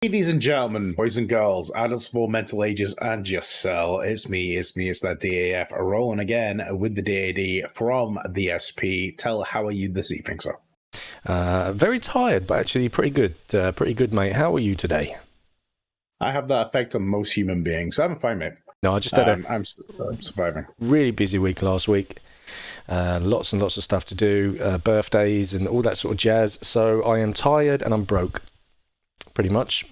Ladies and gentlemen, boys and girls, adults of all mental ages and just sell. It's me, it's that DAF rolling again with the DAD from the SP. Tell, how are you this evening, sir? Very tired, but actually pretty good. Pretty good, mate. How are you today? I have that effect on most human beings. I'm fine, mate. No, I just had I'm surviving. Really busy week last week. Lots and lots of stuff to do, birthdays and all that sort of jazz. So I am tired and I'm broke, pretty much.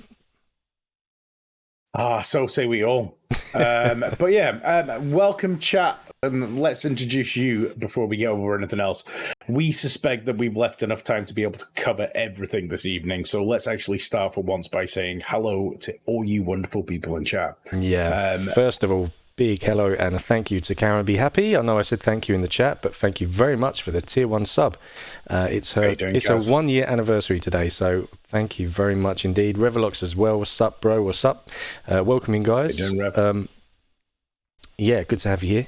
So say we all. But yeah, welcome, chat. Let's introduce you before we get over anything else. We suspect that we've left enough time to be able to cover everything this evening. So let's actually start for once by saying hello to all you wonderful people in chat. Yeah. First of all, big hello and a thank you to Karen Be Happy. I know I said thank you in the chat, but thank you very much for the tier 1 sub. It's her 1 year anniversary today, so thank you very much indeed. Revelox as well. What's up, bro? What's up? Welcome in, guys. Yeah, good to have you here.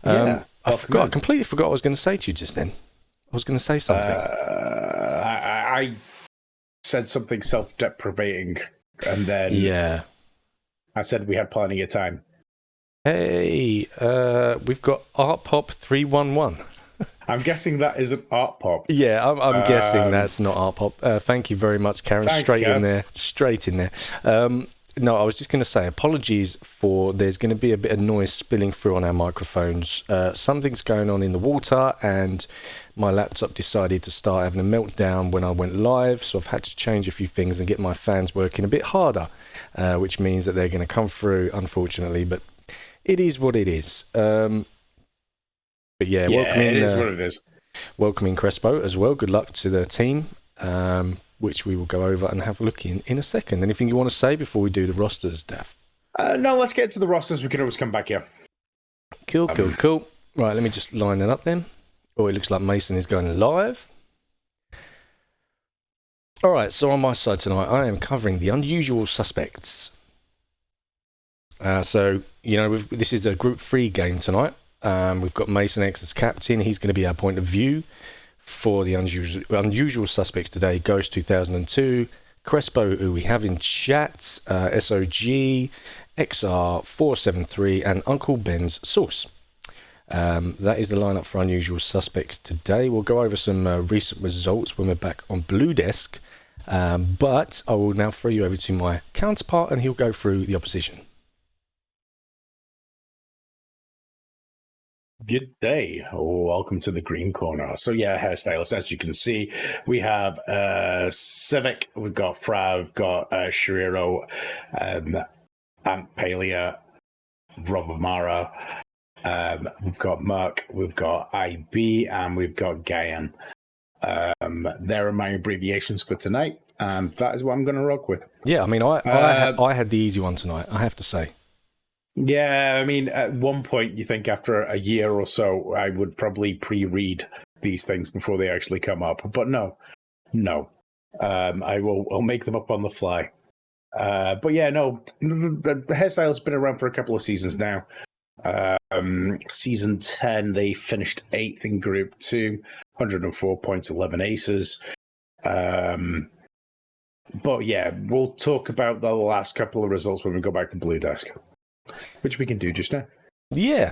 I completely forgot what I was going to say to you just then. I was going to say something. I said something self-deprecating, and then I said we had plenty of time. Hey, we've got Art Pop 311. I'm guessing that isn't Art Pop. Yeah, I'm guessing that's not Art Pop. Thank you very much, Karen. Thanks, Straight in there. No, I was just going to say, apologies for there's going to be a bit of noise spilling through on our microphones. Something's going on in the water, and my laptop decided to start having a meltdown when I went live, so I've had to change a few things and get my fans working a bit harder, which means that they're going to come through, unfortunately, but it is what it is. But yeah, welcome in. It is what it is. Welcome in Crespo as well. Good luck to the team. Which we will go over and have a look in a second. Anything you want to say before we do the rosters, Daff? No, let's get to the rosters. We can always come back here. Cool. Right, let me just line that up then. Oh, it looks like Mason is going live. All right, so on my side tonight, I am covering the unusual suspects. So, you know, this is a Group 3 game tonight. We've got Mason X as captain. He's going to be our point of view for the unusual suspects today. Ghost 2002, Crespo, who we have in chat, SOG, XR473, and Uncle Ben's Source. That is the lineup for unusual suspects today. We'll go over some recent results when we're back on Blue Desk, but I will now throw you over to my counterpart and he'll go through the opposition. Good day. Welcome to the Green Corner. So yeah, Hairstylists, as you can see, we have Civic, we've got Frav, we've got Shiriro, Aunt Palia, Rob Amara, we've got Merc, we've got IB, and we've got Gaian. There are my abbreviations for tonight, and that is what I'm going to rock with. Yeah, I mean, I had the easy one tonight, I have to say. Yeah, I mean, at one point, you think after a year or so, I would probably pre-read these things before they actually come up. But no. I'll make them up on the fly. But yeah, no, the hairstyle has been around for a couple of seasons now. Season 10, they finished 8th in Group 2, 104 points, 11 aces. But yeah, we'll talk about the last couple of results when we go back to Blue Desk. Which we can do just now. Yeah.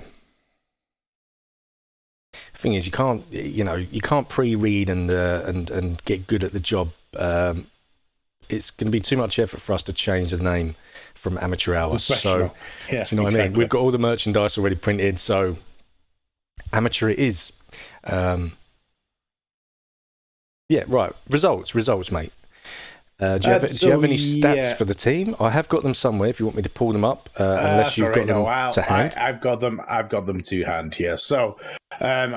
Thing is, you can't pre-read and get good at the job. It's going to be too much effort for us to change the name from Amateur Hour. So, yeah, you know what I mean? We've got all the merchandise already printed, so amateur it is. Yeah, right. Results, mate. Do you have any stats for the team? I have got them somewhere if you want me to pull them up, unless you've got them to hand. I've got them to hand here. So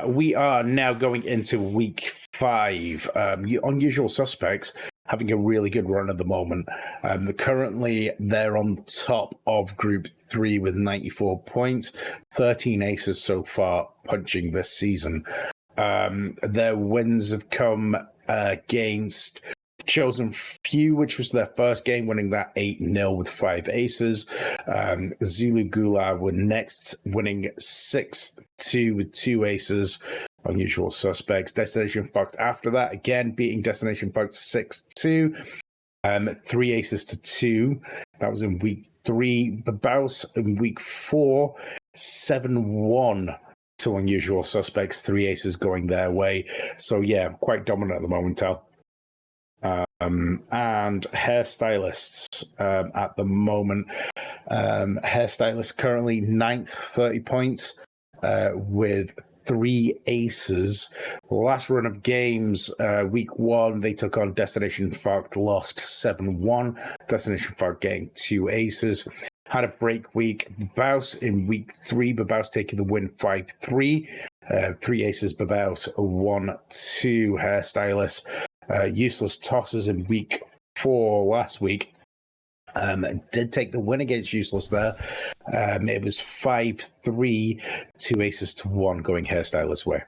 we are now going into week 5. Unusual Suspects having a really good run at the moment. Currently, they're on top of Group 3 with 94 points, 13 aces so far punching this season. Their wins have come against Chosen Few, which was their first game, winning that 8-0 with 5 aces. Zulu Gula were next, winning 6-2 with 2 aces. Unusual Suspects. Destination Fucked after that, again beating Destination Fucked 6-2. 3 aces to 2. That was in week 3. Babaus in week 4, 7-1 to Unusual Suspects. 3 aces going their way. So yeah, quite dominant at the moment, Tal. And Hairstylists at the moment. Hairstylists currently 9th, 30 points with 3 aces. Last run of games, week 1, they took on Destination Fark, lost 7-1. Destination Fark getting 2 aces. Had a break week. Babaus in week 3, Babaus taking the win 5-3. 3 aces, Babaus, 1-2 Hairstylists. Useless Tosses in week 4 last week. Did take the win against Useless there. It was 5-3, 2 aces to 1 going Hairstylist way.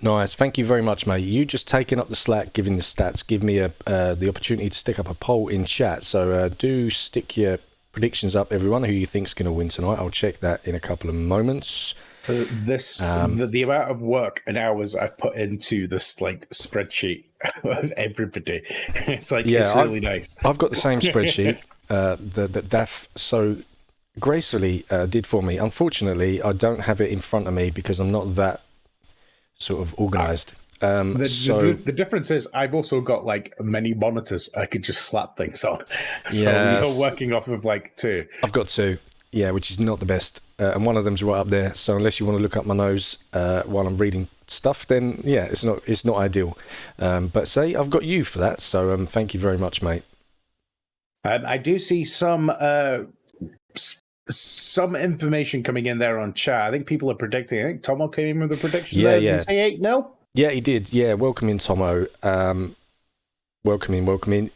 Nice. Thank you very much, mate. You just taking up the slack, giving the stats, give me the opportunity to stick up a poll in chat. So do stick your predictions up, everyone, who you think's going to win tonight. I'll check that in a couple of moments. The amount of work and hours I've put into this like spreadsheet of everybody, it's like it's really nice. I've got the same spreadsheet that Daph so gracefully did for me. Unfortunately, I don't have it in front of me because I'm not that sort of organized. The difference is I've also got like many monitors I could just slap things on. So you're working off of like 2. I've got 2. Yeah, which is not the best. And one of them's right up there. So unless you want to look up my nose while I'm reading stuff, then yeah, it's not ideal. But say I've got you for that. So thank you very much, mate. I do see some information coming in there on chat. I think people are predicting. I think Tomo came in with a prediction. Yeah. Did he say 8-0? Yeah, he did. Yeah, welcome in, Tomo. Welcome in.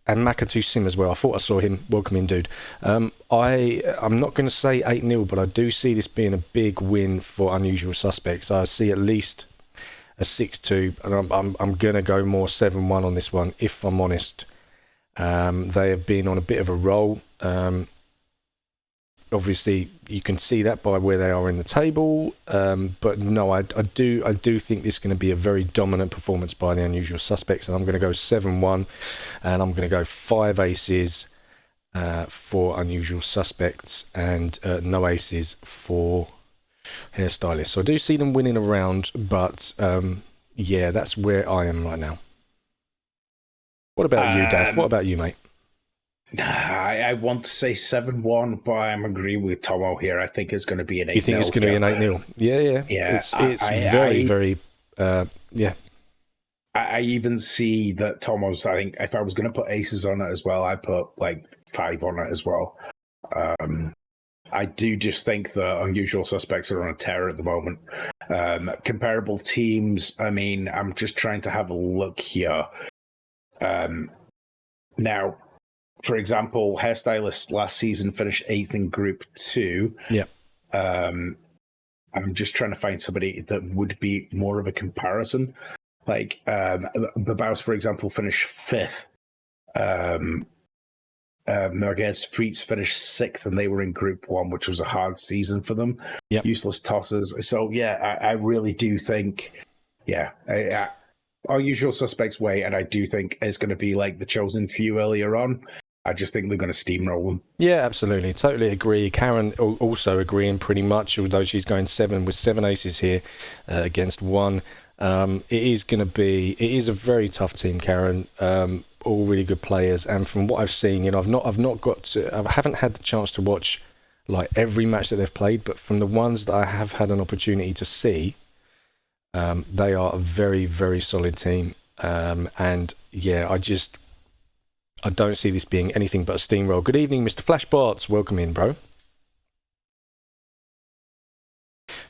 And Makatu Sim as well. I thought I saw him. Welcome in, dude. I'm not going to say 8-0, but I do see this being a big win for Unusual Suspects. I see at least a 6-2, and I'm going to go more 7-1 on this one, if I'm honest. They have been on a bit of a roll. Obviously, you can see that by where they are in the table. But no, I do think this is going to be a very dominant performance by the Unusual Suspects, and I'm going to go 7-1, and I'm going to go 5 aces for Unusual Suspects, and no aces for Hairstylists. So I do see them winning a round, but yeah, that's where I am right now. What about you, Daph? What about you, mate? I want to say 7-1, but I'm agreeing with Tomo here. I think it's going to be an 8-0. You think it's going to be an 8-0? Yeah. It's very, yeah. I even see that Tomo's, I think if I was going to put aces on it as well, I'd put like 5 on it as well. I do just think the Unusual Suspects are on a tear at the moment. Comparable teams, I mean, I'm just trying to have a look here. Now, for example, Hairstylists last season finished 8th in Group 2. Yeah. I'm just trying to find somebody that would be more of a comparison. Like, Babaus, for example, finished 5th. Merguez Freets finished 6th, and they were in Group 1, which was a hard season for them. Yep. Useless Tosses. So, yeah, I really do think, our Usual Suspects way, and I do think it's going to be like the Chosen Few earlier on. I just think they're going to steamroll them. Yeah, absolutely. Totally agree. Karen also agreeing pretty much, although she's going 7 with 7 aces here against 1. It is a very tough team, Karen. All really good players. And from what I've seen, I haven't had the chance to watch like every match that they've played, but from the ones that I have had an opportunity to see, they are a very, very solid team. And yeah, I don't see this being anything but a steamroll. Good evening, Mr. Flashbots. Welcome in, bro.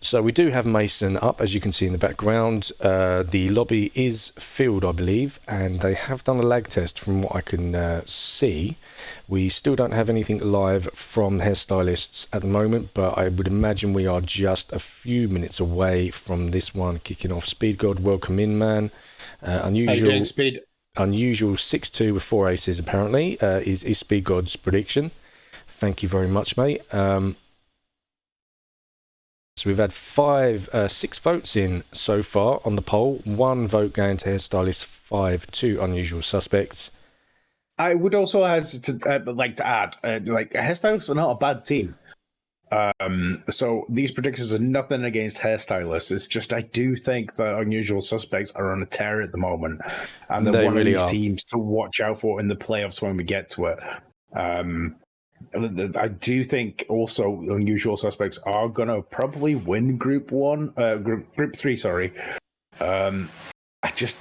So we do have Mason up, as you can see in the background. The lobby is filled, I believe, and they have done a lag test from what I can see. We still don't have anything live from Hairstylists at the moment, but I would imagine we are just a few minutes away from this one kicking off. Speed God, welcome in, man. Unusual Speed. Unusual 6-2 with 4 aces, apparently, is Speed God's prediction. Thank you very much, mate. So we've had 6 votes in so far on the poll. 1 vote going to Hairstylists, 5 to Unusual Suspects. I would also like to add, like Hairstylists are not a bad team. So these predictions are nothing against Hairstylists. It's just I do think that Unusual Suspects are on a tear at the moment, and they're one really of these are. teams to watch out for in the playoffs when we get to it. I do think also Unusual Suspects are gonna probably win Group 3. Sorry. I just,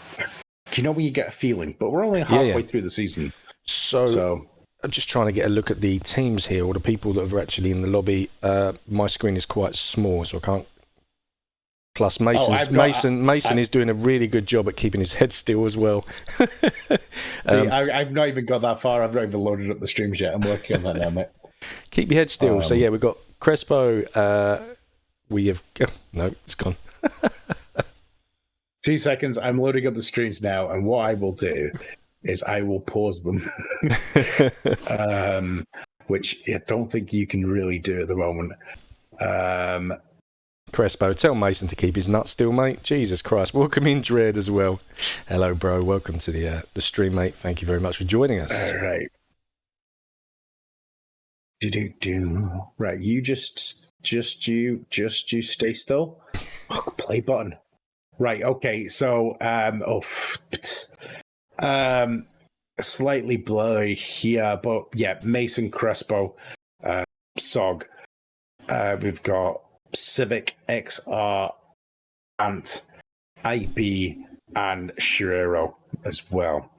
when you get a feeling, but we're only halfway through the season. So I'm just trying to get a look at the teams here, or the people that are actually in the lobby. My screen is quite small, so I can't. Plus, Mason is doing a really good job at keeping his head still as well. I've not even got that far. I've not even loaded up the streams yet. I'm working on that now, mate. Keep your head still. So yeah, we've got Crespo. We have no, it's gone. 2 seconds. I'm loading up the streams now, and what I will do is I will pause them, which I don't think you can really do at the moment. Crespo, tell Mason to keep his nuts still, mate. Jesus Christ. Welcome in, Dread, as well. Hello, bro. Welcome to the stream, mate. Thank you very much for joining us. All right. Right, you just you stay still. Play button. Right, okay, so slightly blurry here, but yeah, Mason, Crespo, Sog. Weve got Civic, XR, Ant, IB, and Shirero as well.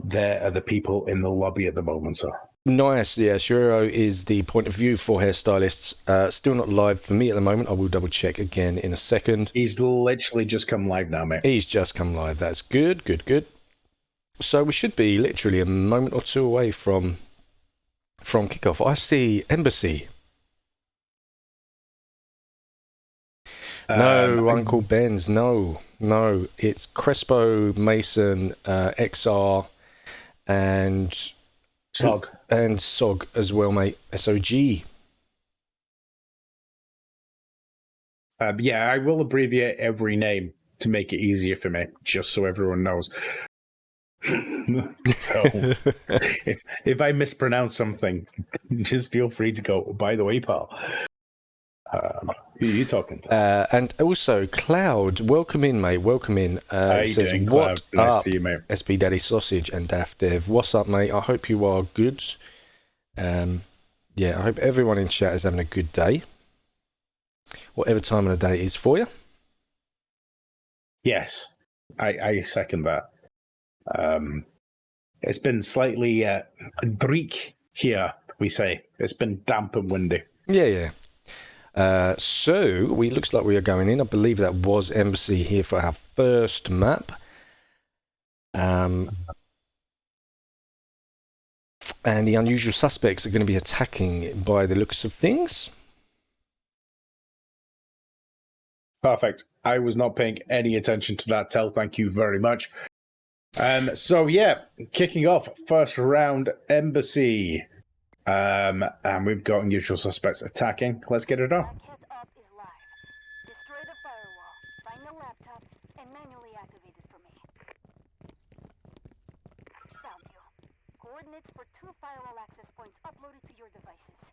There are the people in the lobby at the moment, sir. Nice, yeah. Shirero is the point of view for Hairstylists. Still not live for me at the moment. I will double check again in a second. He's literally just come live now, mate. He's just come live. That's good, good, good. So we should be literally a moment or two away from kickoff. I see Embassy. No, Uncle Ben's. No. It's Crespo, Mason, XR, and Sog. And Sog as well, mate. SOG. Yeah, I will abbreviate every name to make it easier for me, just so everyone knows. So, if I mispronounce something, just feel free to go, by the way, pal. Who are you talking to? And also, Cloud, welcome in, mate. Welcome in. How says, you doing, what Cloud? Nice up, to see you, mate. SB Daddy Sausage and Daft Dev. What's up, mate? I hope you are good. Yeah, I hope everyone in chat is having a good day. Whatever time of the day it is for you. Yes, I second that. It's been slightly Greek here, we say. It's been damp and windy. Yeah. So, looks like we are going in. I believe that was Embassy here for our first map. And the Unusual Suspects are going to be attacking by the looks of things. Perfect. I was not paying any attention to that, Tel. Thank you very much. So, yeah, kicking off first round, Embassy. And we've got Unusual Suspects attacking. Let's get it on. Up is live. Destroy the firewall. Find the laptop and manually activate it for me. Found you. Coordinates for 2 firewall access points uploaded to your devices.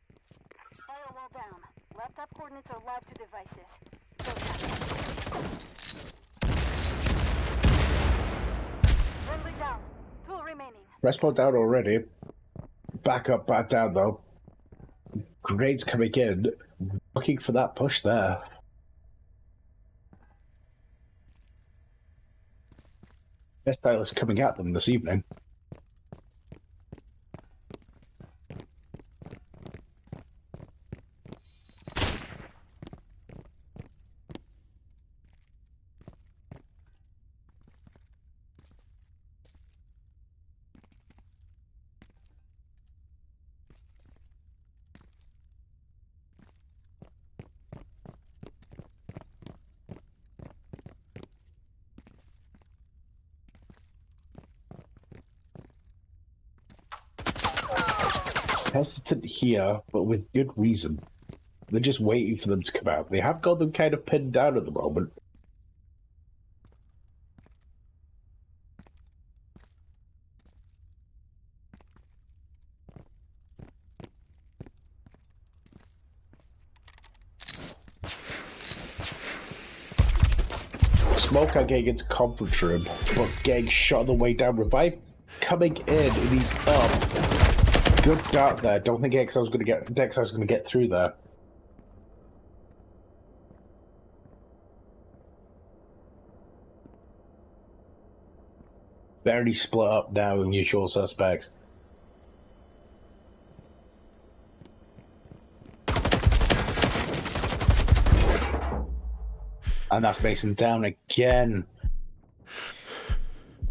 Firewall down. Laptop coordinates are live to devices. Go down. Friendly down. 2 remaining. Respawn down already. Back up, back down, though. Grades coming in. Looking for that push there. Hairstylists coming at them this evening. Hesitant here, but with good reason. They're just waiting for them to come out. They have got them kind of pinned down at the moment. Smoke are getting into conference room, but getting shot on the way down. Revive coming in, and he's up. Good dart there. Don't think Dex's going to get through there. Very split up now in usual suspects. And that's Mason down again.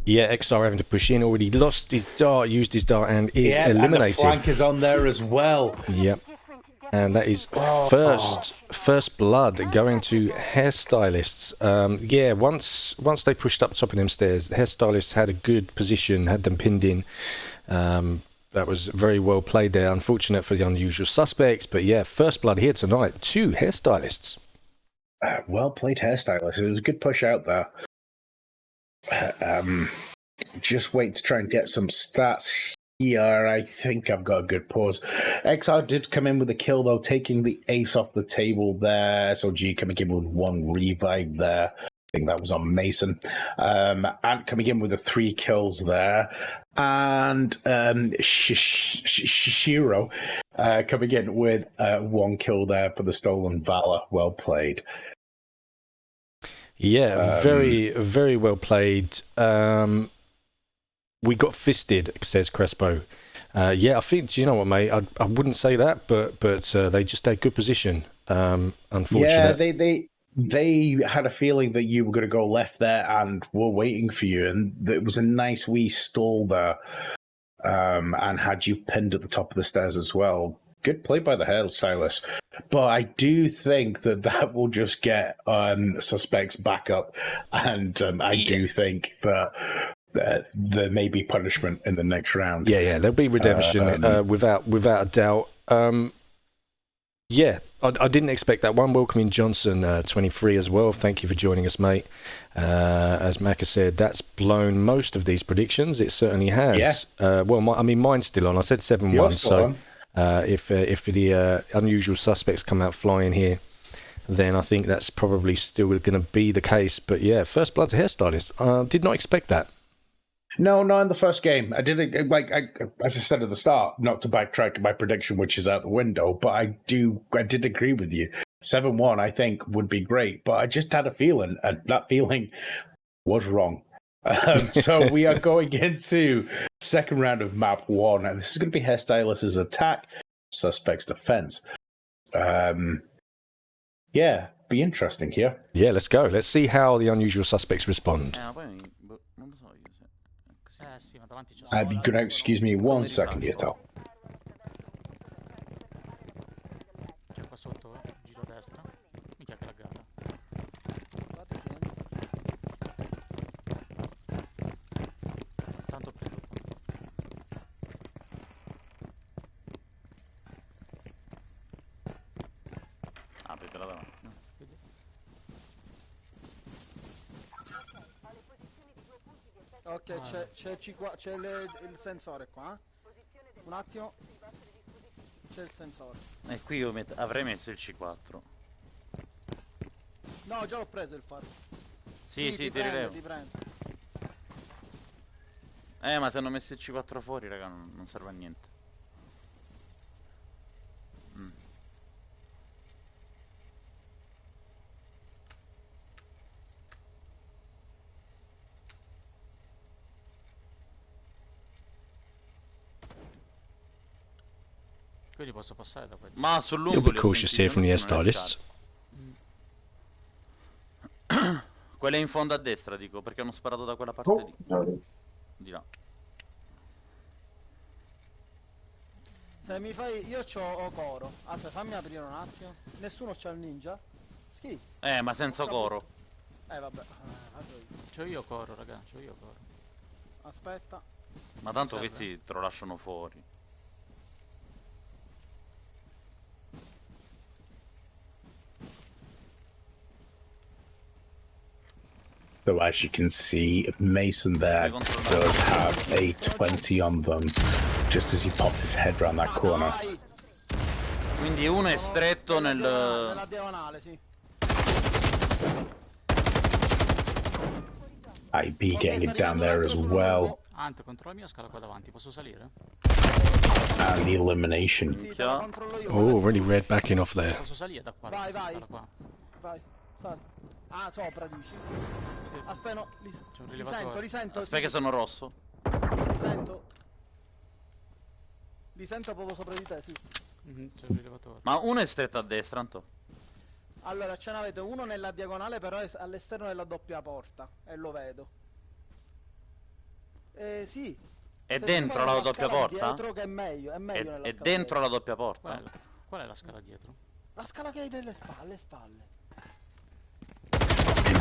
Yeah, XR having to push in. Already lost his dart, used his dart, and is eliminated. And the flank is on there as well. Yep. And that is first blood going to Hairstylists. Yeah, once they pushed up top of them stairs, the Hairstylists had a good position, had them pinned in. That was very well played there. Unfortunate for the Unusual Suspects, but yeah, first blood here tonight to Hairstylists. Well played, Hairstylists. It was a good push out there. Just wait to try and get some stats here. I think I've got a good pause. XR did come in with a kill, though, taking the ace off the table there. So G coming in with one revive there. I think that was on Mason. Ant coming in with the 3 kills there. And Shiro coming in with 1 kill there for the Stolen Valor. Well played. Yeah, very, very well played. We got fisted, says Crespo. Yeah, I think, do you know what, mate? I wouldn't say that, but they just had good position. Unfortunately. Yeah, they had a feeling that you were going to go left there and were waiting for you. And it was a nice wee stall there and had you pinned at the top of the stairs as well. Good play by the Hairstylists. But I do think that will just get suspects back up. And I do think that there may be punishment in the next round. Yeah, there'll be redemption without a doubt. Yeah, I didn't expect that one. Welcoming Johnson, 23 as well. Thank you for joining us, mate. As Macca said, that's blown most of these predictions. It certainly has. Yeah. Well, mine's still on. I said 7-1, so if the Unusual Suspects come out flying here, then I think that's probably still going to be the case. But yeah, first blood to Hairstylist. Did not expect that. No, not in the first game. I didn't, as I said at the start, not to backtrack my prediction, which is out the window, but I did agree with you. 7-1, I think, would be great, but I just had a feeling, and that feeling was wrong. So we are going into second round of map 1, and this is going to be Hairstylists' attack, Suspects' defense. Yeah, be interesting here. Yeah, let's go. Let's see how the Unusual Suspects respond. You're going to excuse me 1 second here, Tal. Ok, c'è il sensore qua. Un attimo. C'è il sensore. E qui io avrei messo il C4. No, già l'ho preso il faro. Sì, ti prendo, rilevo. Ma se hanno messo il C4 fuori, raga, non serve a niente. Quindi posso passare da quelli. Ma sul lungo You'll be cautious here from the Hairstylists. Quella in fondo a destra, dico, perché hanno sparato da quella parte lì. Di là. Se mi fai... Io c'ho Coro. Aspetta, fammi aprire un attimo. Nessuno c'ha il ninja? Schi. Ma senza Coro. Vabbè. C'ho io Coro, raga, c'ho io Coro. Aspetta. Ma tanto questi te lo lasciano fuori. So as you can see, Mason there does have a 20 on them, just as he popped his head around that corner. Quindi uno è stretto nella diagonale, sì. IB getting sta it down arrivando there un as altro sul well. luogo. Ant, controlla la mia scala qua davanti, posso salire? And the elimination. Sì, te la controllo io. Oh, really red backing off there. Posso salire da qua, da Vai, questa vai. scala qua? Vai, sali. Ah, sopra dici. Sì. Aspetta, no, C'è un li rilevatore. sento, li sento. Aspetta che sono rosso. Li sento. Li sento proprio sopra di te, sì. C'è un rilevatore. Ma uno è stretto a destra, Anto. Allora, ce n'avete uno nella diagonale, però è all'esterno della doppia porta. E lo vedo. Sì. È Se dentro tu vai la nella doppia scala porta? dietro che è meglio nella È scala dentro dietro. la doppia porta? Qual è la scala dietro? La scala che hai nelle spalle.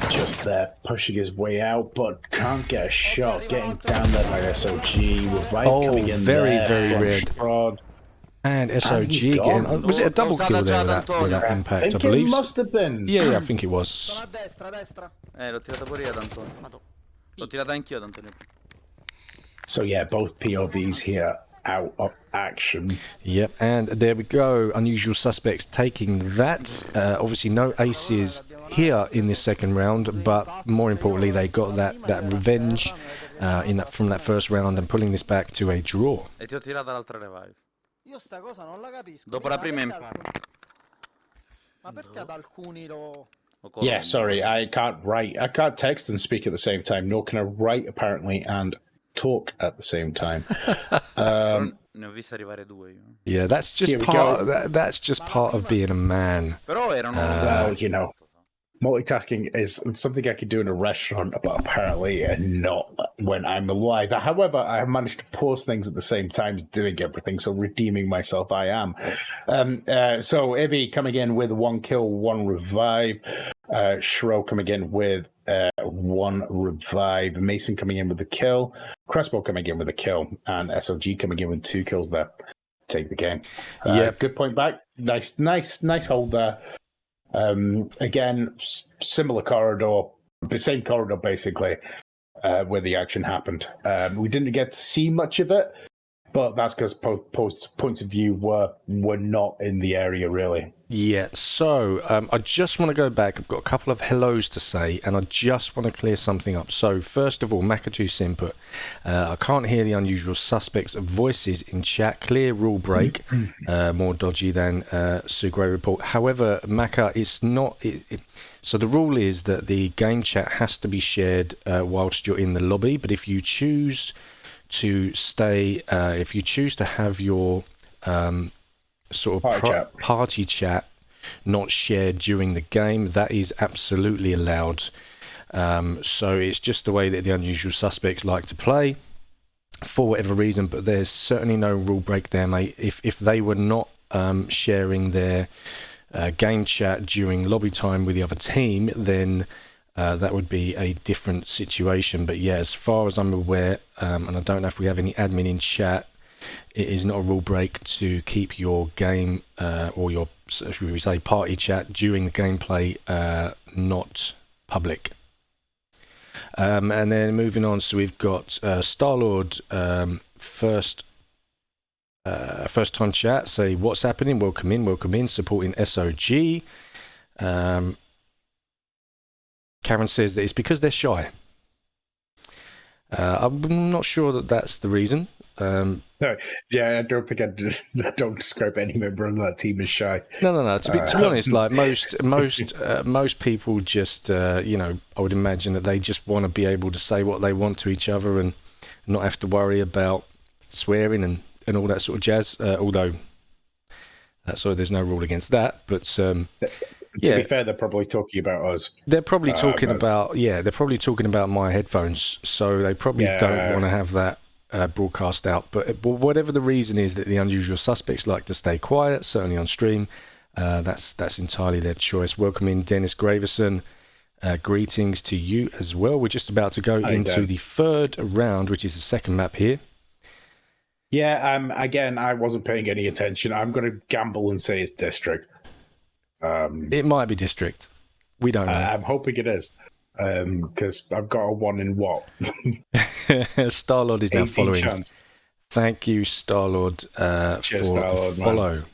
Just there, pushing his way out, but can't get a shot. Getting down there by SOG. Revive coming in very, there. very from red. Strahd. And he's SOG gone. getting... was it a double kill there with that I impact, I think believe? it must have been. Yeah, I think it was. Sono a destra. L'ho tirata pure io ad Antonio. Vado. L'ho tirata anch'io ad Antonio. So yeah, both POVs here out of action. Yep, and there we go. Unusual Suspects taking that. Obviously, no aces here in this second round, but more importantly, they got that revenge from that first round and pulling this back to a draw. E ti ho tirata l'altra revive. Io sta cosa non la capisco. Dopo la prima perché impara. Ma perché ad alcuni lo... Yeah, sorry, I can't text and speak at the same time, nor can I write apparently and talk at the same time. Ne ho viste arrivare due io. Yeah, that's just Here we part. go. That's just part of being a man. Però erano... Well, you know, multitasking is something I could do in a restaurant, but apparently not when I'm alive. However, I have managed to pause things at the same time, doing everything, so redeeming myself I am. So Ibby coming in with 1 kill, 1 revive. Shro coming in with 1 revive. Mason coming in with a kill. Crespo coming in with a kill. And SLG coming in with 2 kills there. Take the game. Yeah. Good point back. Nice hold there. Again, similar corridor, the same corridor basically, where the action happened. We didn't get to see much of it, but that's because points of view were not in the area really. Yeah, so I just want to go back. I've got a couple of hellos to say, and I just want to clear something up. So, first of all, Makatu's input. I can't hear the Unusual Suspects' voices in chat. Clear rule break. More dodgy than Sugray report. However, Maka, it's not... So the rule is that the game chat has to be shared whilst you're in the lobby, but if you choose to stay... if you choose to have your... sort of party chat not shared during the game, that is absolutely allowed. So it's just the way that the Unusual Suspects like to play for whatever reason, but there's certainly no rule break there, mate. If they were not sharing their game chat during lobby time with the other team, then that would be a different situation. But yeah, as far as I'm aware, and I don't know if we have any admin in chat, it is not a rule break to keep your game or your, should we say, party chat during the gameplay not public. And then moving on, so we've got Starlord first time chat. Say what's happening. Welcome in. Supporting SOG. Karen says that it's because they're shy. I'm not sure that that's the reason. No, yeah, I don't think I don't describe any member on that team as shy. No. To be honest, like most people just, I would imagine that they just want to be able to say what they want to each other and not have to worry about swearing and all that sort of jazz. Although, sorry, there's no rule against that. But to be fair, they're probably talking about us. They're probably talking about they're probably talking about my headphones. So they probably don't want to have that broadcast out, but whatever the reason is that the Unusual Suspects like to stay quiet, certainly on stream, that's entirely their choice. Welcome in Dennis Graverson. Greetings to you as well. We're just about to go into the third round, which is the second map here. Yeah, again, I wasn't paying any attention. I'm going to gamble and say it's District. It might be District. We don't know. I'm hoping it is. Because I've got a 1 in what? Starlord is now following. Chance. Thank you, Starlord, for Starlord, the follow. Man.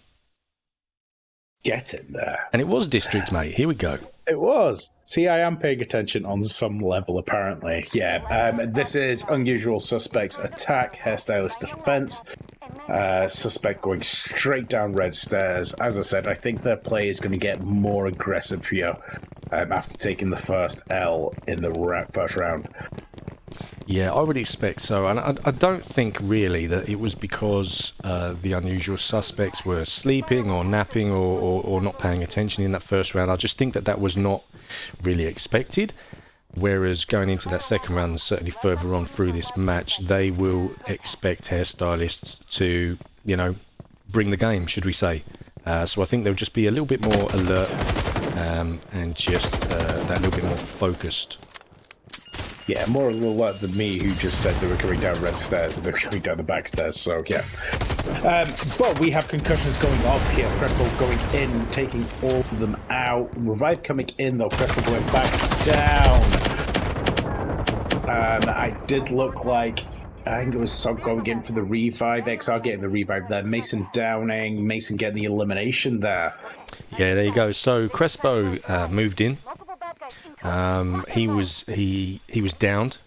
getting there. And it was District, mate. Here we go. It was. See, I am paying attention on some level, apparently. Yeah, this is Unusual Suspects Attack, Hairstylist Defense. Suspect going straight down red stairs. As I said, I think their play is going to get more aggressive here after taking the first L in the first round. Yeah, I would expect so. And I don't think really that it was because the Unusual Suspects were sleeping or napping or not paying attention in that first round. I just think that was not really expected. Whereas going into that second round and certainly further on through this match, they will expect Hairstylists to, bring the game, should we say. So I think they'll just be a little bit more alert and just that little bit more focused. Yeah, more alert than me, who just said they were going down red stairs and they were going down the back stairs, so yeah. But we have concussions going off here. Crespo going in, taking all of them out. Revive coming in, though. Crespo going back down. I did look like, I think it was Sog going in for the revive. XR getting the revive there. Mason downing. Mason getting the elimination there. Yeah, there you go. So Crespo moved in. He was downed,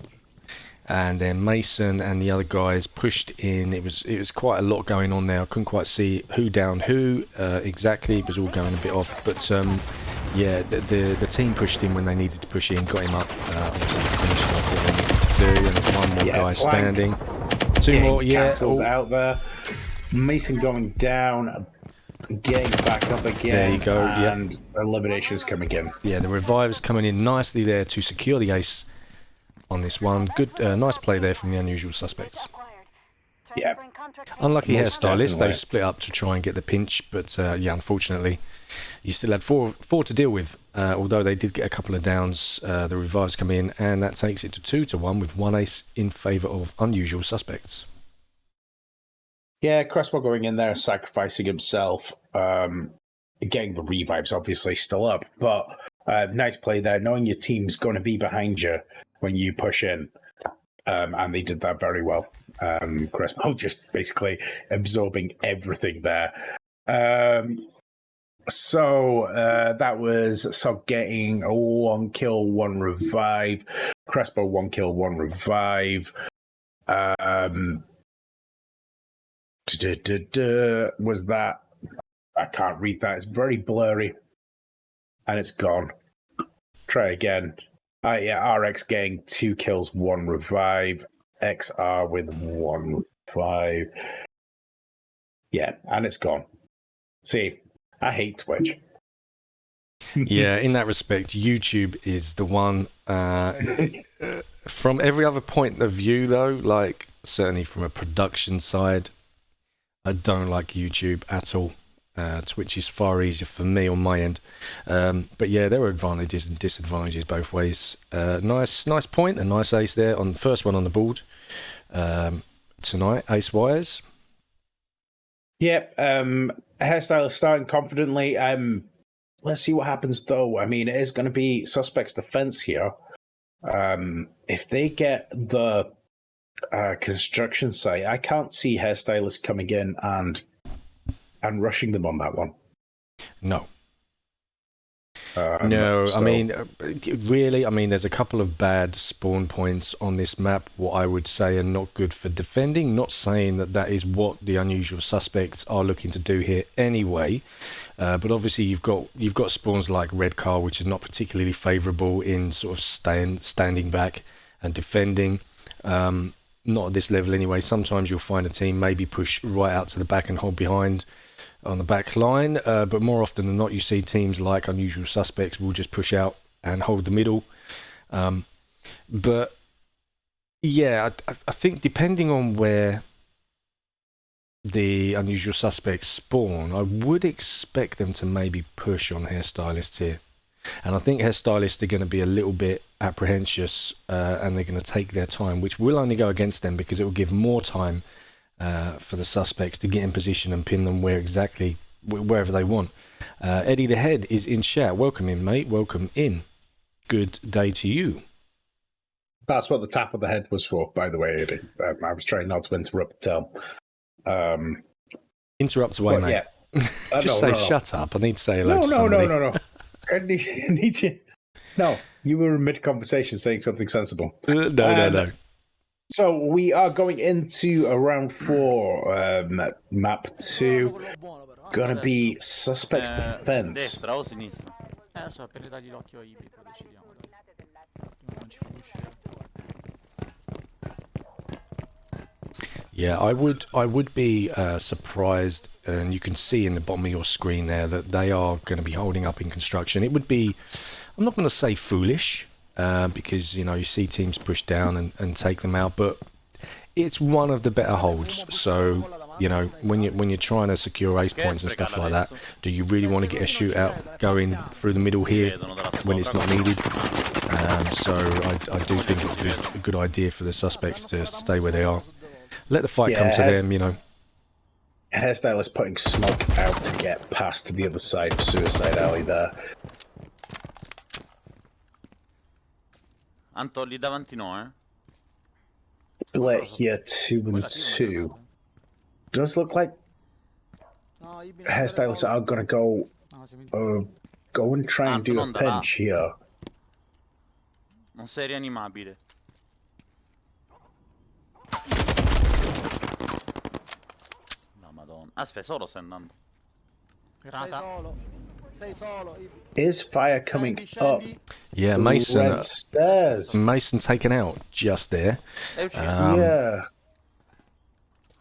and then Mason and the other guys pushed in. It was quite a lot going on there. I couldn't quite see who downed who exactly. It was all going a bit off, but yeah, the team pushed in when they needed to push in, got him up, obviously finishing off what they needed to do, and there's one more guy standing. Two more, cancelled out there. Mason going down. Getting back up again. There you go. And eliminations coming in. Yeah, the revives coming in nicely there to secure the ace on this one. Good, nice play there from the Unusual Suspects. Yeah. Unlucky Most Hairstylists. They definitely. split up to try and get the pinch, but yeah, unfortunately, you still had four to deal with. Although they did get a couple of downs, the revives come in, and that takes it to 2-1 with one ace in favour of Unusual Suspects. Yeah, Crespo going in there, sacrificing himself. Getting the revives obviously still up, but nice play there, knowing your team's going to be behind you when you push in. And they did that very well. Crespo just basically absorbing everything there. So that was Sog getting 1 kill, 1 revive. Crespo 1 kill, 1 revive. Was that? I can't read that. It's very blurry. And it's gone. Try again. Yeah, RX getting 2 kills, 1 revive. XR with 1 revive. Yeah, and it's gone. See, I hate Twitch. Yeah, in that respect, YouTube is the one. From every other point of view, though, like certainly from a production side, I don't like YouTube at all. Twitch is far easier for me on my end. But yeah, there are advantages and disadvantages both ways. Nice point, a nice ace there on the first one on the board tonight, ace wires. Yep, Hairstylist starting confidently. Let's see what happens, though. I mean, it is going to be Suspects defense here. If they get the construction site, I can't see Hairstylists coming in and rushing them on that one. No. No, so- I mean, really, there's a couple of bad spawn points on this map, what I would say are not good for defending. Not saying that is what the Unusual Suspects are looking to do here anyway. But obviously you've got spawns like Red Car, which is not particularly favourable in sort of standing back and defending. Not at this level anyway. Sometimes you'll find a team maybe push right out to the back and hold behind on the back line, but more often than not you see teams like Unusual Suspects will just push out and hold the middle. But yeah, I think depending on where the Unusual Suspects spawn, I would expect them to maybe push on Hairstylists here. And I think Hairstylists are going to be a little bit apprehensive and they're going to take their time, which will only go against them because it will give more time for the Suspects to get in position and pin them wherever they want. Eddie the Head is in chat. Welcome in, mate. Welcome in. Good day to you. That's what the tap of the head was for, by the way, Eddie. I was trying not to interrupt. Interrupt away, but mate. yeah, Just say shut up. I need to say hello No, to no, somebody. no. I need to. No, you were in mid-conversation saying something sensible. No. So we are going into round 4, map 2. Quello buono però. Gonna be Suspects Defense. Destra o sinistra? Adesso appena dargli l'occhio a Ibi, poi decidiamo. Dai. Non ci fa uscire. Yeah, I would be surprised, and you can see in the bottom of your screen there that they are going to be holding up in construction. It would be, I'm not going to say foolish, because you see teams push down and take them out, but it's one of the better holds. So when you're trying to secure ace points and stuff like that, do you really want to get a shootout going through the middle here when it's not needed? So I do think it's a good idea for the suspects to stay where they are. Let the fight come to them, Hairstylist putting smoke out to get past to the other side of Suicide Alley there. Anto, lì davanti no, eh? Split here 2 and 2. Does look like No, Ibi non Hairstylists are gonna go No, siamo in... go and try and do a non da là. pinch here. Non sei rianimabile. No, madonna. Aspetta, solo stai andando. Granata. Sei solo, Ibi. Is fire coming up? Yeah, the Mason. red stairs. Mason taken out just there. È uscito. Yeah.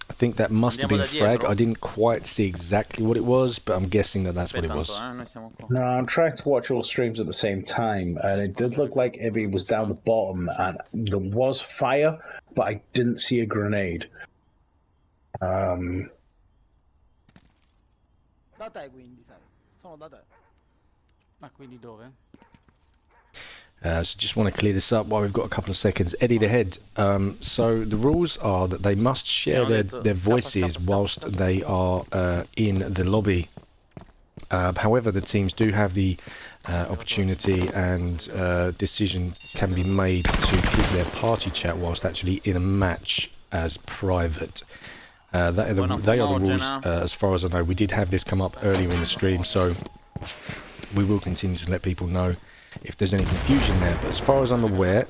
I think that must have been Andiamo da frag. dietro? I didn't quite see exactly what it was, but I'm guessing that that's what it Aspetta, was. Anto, noi siamo qua. No, I'm trying to watch all streams at the same time, and it did look like Ibby was down the bottom, and there was fire, but I didn't see a grenade. Da te quindi, sai. Sono da te. Ma quindi dove? So just want to clear this up while we've got a couple of seconds. Eddie the Head. So the rules are that they must share their voices whilst they are in the lobby. However, the teams do have the opportunity and decision can be made to keep their party chat whilst actually in a match as private. They are the rules as far as I know. We did have this come up earlier in the stream, so we will continue to let people know if there's any confusion there. But as far as I'm aware,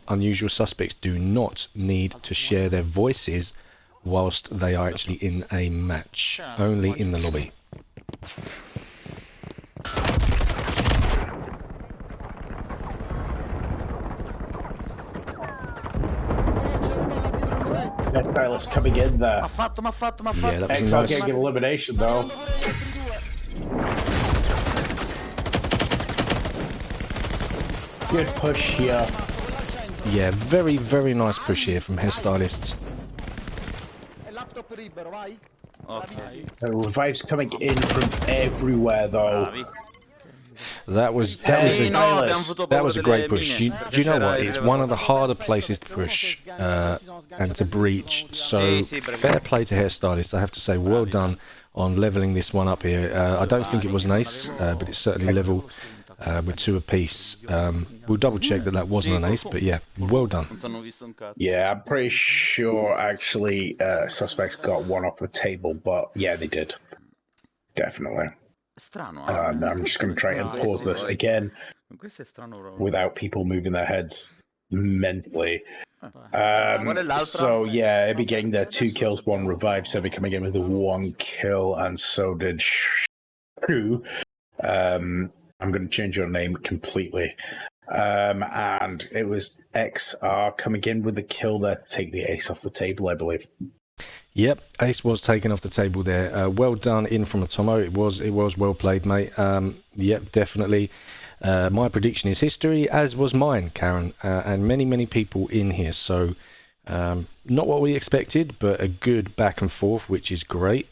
unusual suspects do not need to share their voices whilst they are actually in a match, only in the lobby. Hairstylist coming in there. M'ha fatto. Yeah, that was a Exile nice. getting elimination though. Good push here. Yeah, very, very nice push here from Hairstylists. E laptop libero, vai. Ok. The revives coming in from everywhere though. Bravi. That was No, abbiamo Hairstylist. avuto that paura was a delle great push. mine, Do you know perché what? c'era It's il one of the harder places to push and to breach. So fair play to Hairstylists. I have to say, well done on leveling this one up here. I don't think it was an ace, but it's certainly level with 2 apiece. We'll double check that wasn't an ace, but yeah, well done. Non t'hanno visto un cazzo. Yeah, I'm pretty sure actually suspects got one off the table, but yeah, they did. Definitely. Strano, I'm just going to try and pause this again Questo è strano proprio. without people moving their heads mentally. Qual è l'altra? So yeah, Ibby getting their 2 kills, 1 revive, Sebi coming in with a 1 kill, and so did Shrew. I'm going to change your name completely. And it was XR coming in with the kill there to take the ace off the table, I believe. Yep, ace was taken off the table there. Well done in from Atomo. It was well played, mate. Yep, definitely. My prediction is history, as was mine, Karen, and many people in here. So not what we expected, but a good back and forth, which is great.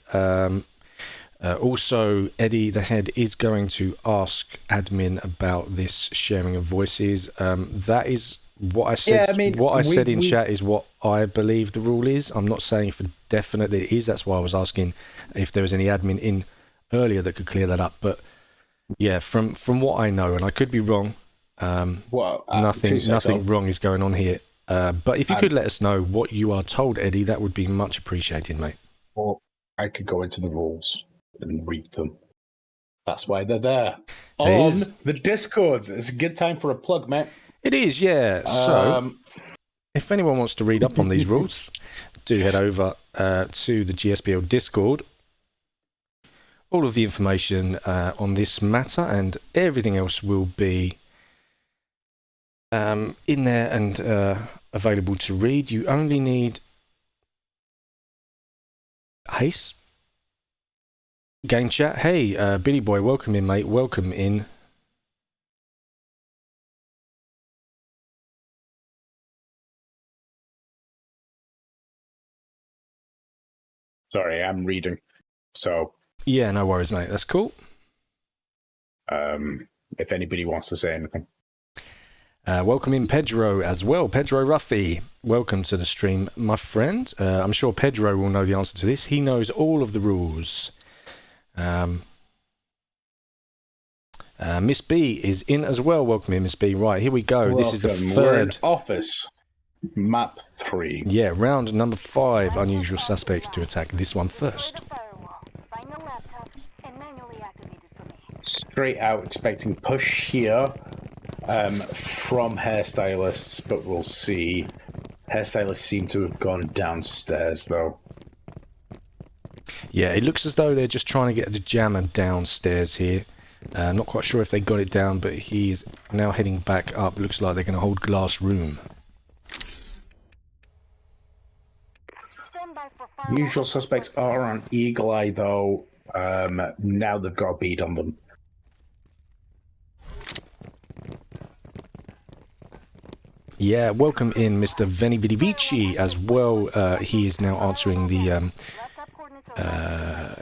Also, Eddie the Head is going to ask admin about this sharing of voices. That is what I said. Yeah, I mean, what I said in we- chat is what I believe the rule is. I'm not saying for definite that it is. That's why I was asking if there was any admin in earlier that could clear that up. But yeah, from what I know, and I could be wrong. Well, Nothing wrong is going on here. But if you could let us know what you are told, Eddie, that would be much appreciated, mate. Well, I could go into the rules. and read them. That's why they're there. It On is. the Discords. It's a good time for a plug, mate. It is, yeah. So, if anyone wants to read up on these rules, do head over to the GSPL Discord. All of the information on this matter and everything else will be in there and available to read. You only need Haste. Game chat. Hey, Billy Boy, welcome in, mate. Welcome in. Sorry, I'm reading. So, yeah, no worries, mate. That's cool. If anybody wants to say anything. Welcome in Pedro as well. Pedro Ruffy, welcome to the stream, my friend. I'm sure Pedro will know the answer to this. He knows all of the rules. Miss B is in as well. Welcome in, Miss B. Right, here we go. Welcome. This is the We're in third office. Map 3. Yeah, round number 5. Unusual suspects to attack this one first. Straight out expecting push here from Hairstylists, but we'll see. Hairstylists seem to have gone downstairs, though. Yeah, it looks as though they're just trying to get the jammer downstairs here. I'm not quite sure if they got it down, but he is now heading back up. Looks like they're going to hold glass room. Usual suspects are on Eagle Eye, though. Now they've got a bead on them. Yeah, welcome in Mr. Venividivici as well. He is now answering the...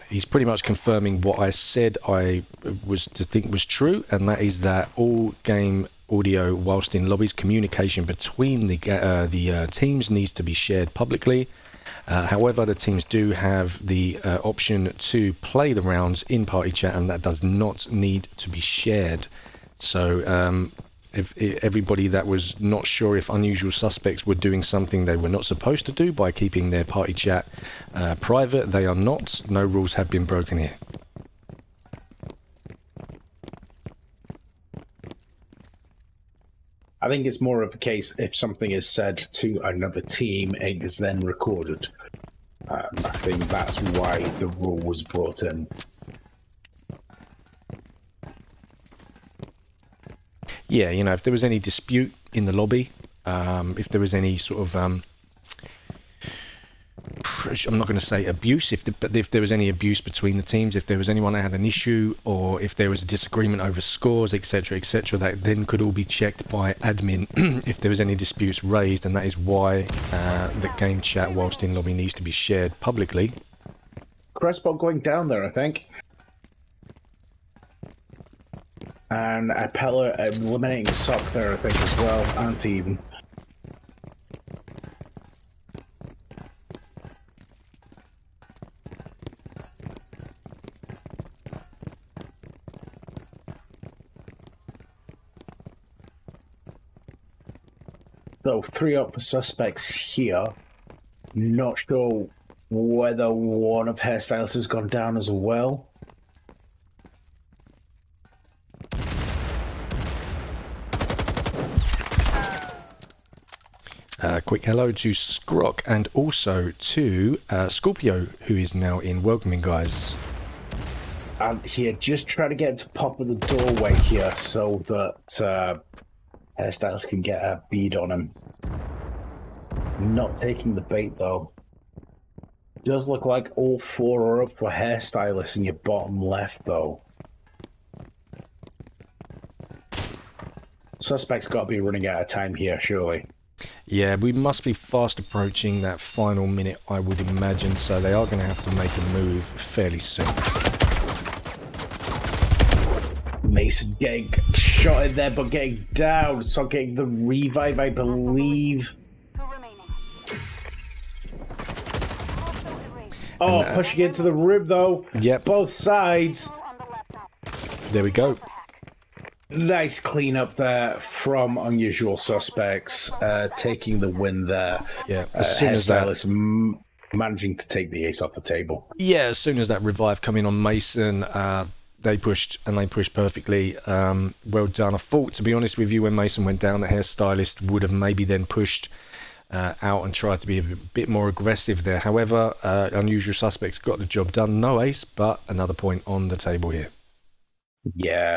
he's pretty much confirming what I said I was to think was true, and that is that all game audio whilst in lobbies, communication between the teams needs to be shared publicly. However, the teams do have the option to play the rounds in party chat, and that does not need to be shared. So if everybody that was not sure if unusual suspects were doing something they were not supposed to do by keeping their party chat private, they are not. No rules have been broken here. I think it's more of a case if something is said to another team, it is then recorded. I think that's why the rule was brought in. Yeah, you know, if there was any dispute in the lobby, if there was any sort of, I'm not going to say abuse, but if there was any abuse between the teams, if there was anyone that had an issue, or if there was a disagreement over scores, etc., that then could all be checked by admin if there was any disputes raised, and that is why the game chat whilst in lobby needs to be shared publicly. Crestbot going down there, I think. And Appella eliminating Sock there, I think, as well. Anti-even. So 3 up for suspects here. Not sure whether one of Hairstylists has gone down as well. Quick hello to Scrock and also to Scorpio, who is now in. Welcoming, guys. And here, just try to get him to pop in the doorway here so that Hairstyles can get a bead on him. Not taking the bait, though. Does look like all 4 are up for Hairstylists in your bottom left, though. Suspect's got to be running out of time here, surely. Yeah, we must be fast approaching that final minute, I would imagine, so they are going to have to make a move fairly soon. Mason getting shot in there, but getting down. So getting the revive, I believe. Oh, pushing into the rib, though. Yep. Both sides. There we go. Nice cleanup there from Unusual Suspects, taking the win there. Yeah, as soon as that... managing to take the ace off the table. Yeah, as soon as that revive come in on Mason, they pushed perfectly. Well done. I thought, to be honest with you, when Mason went down, the Hairstylist would have maybe then pushed out and tried to be a bit more aggressive there. However, Unusual Suspects got the job done. No ace, but another point on the table here. Yeah.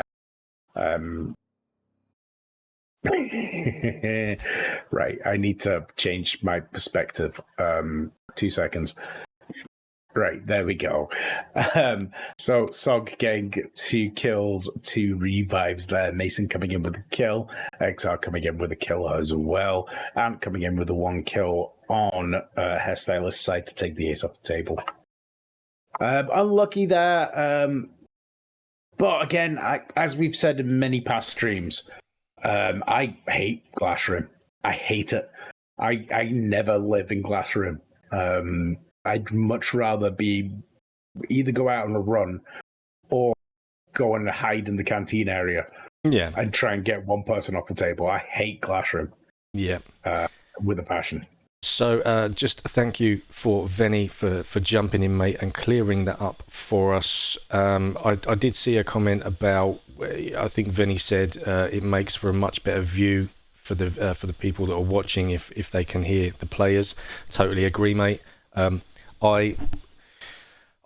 Right, I need to change my perspective. 2 seconds. Right, there we go. So Sog getting 2 kills, 2 revives there. Mason coming in with a kill. XR coming in with a kill as well. And coming in with a 1 kill on Hairstylist side to take the ace off the table. Unlucky there. But again, as we've said in many past streams, I hate Glassroom. I hate it. I never live in Glassroom. I'd much rather be either go out on a run or go and hide in the canteen area. Yeah. And try and get 1 person off the table. I hate Glassroom. Yeah. With a passion. So just thank you for Venny for jumping in, mate, and clearing that up for us. I did see a comment about, I think Venny said it makes for a much better view for the people that are watching if they can hear the players. Totally agree, mate.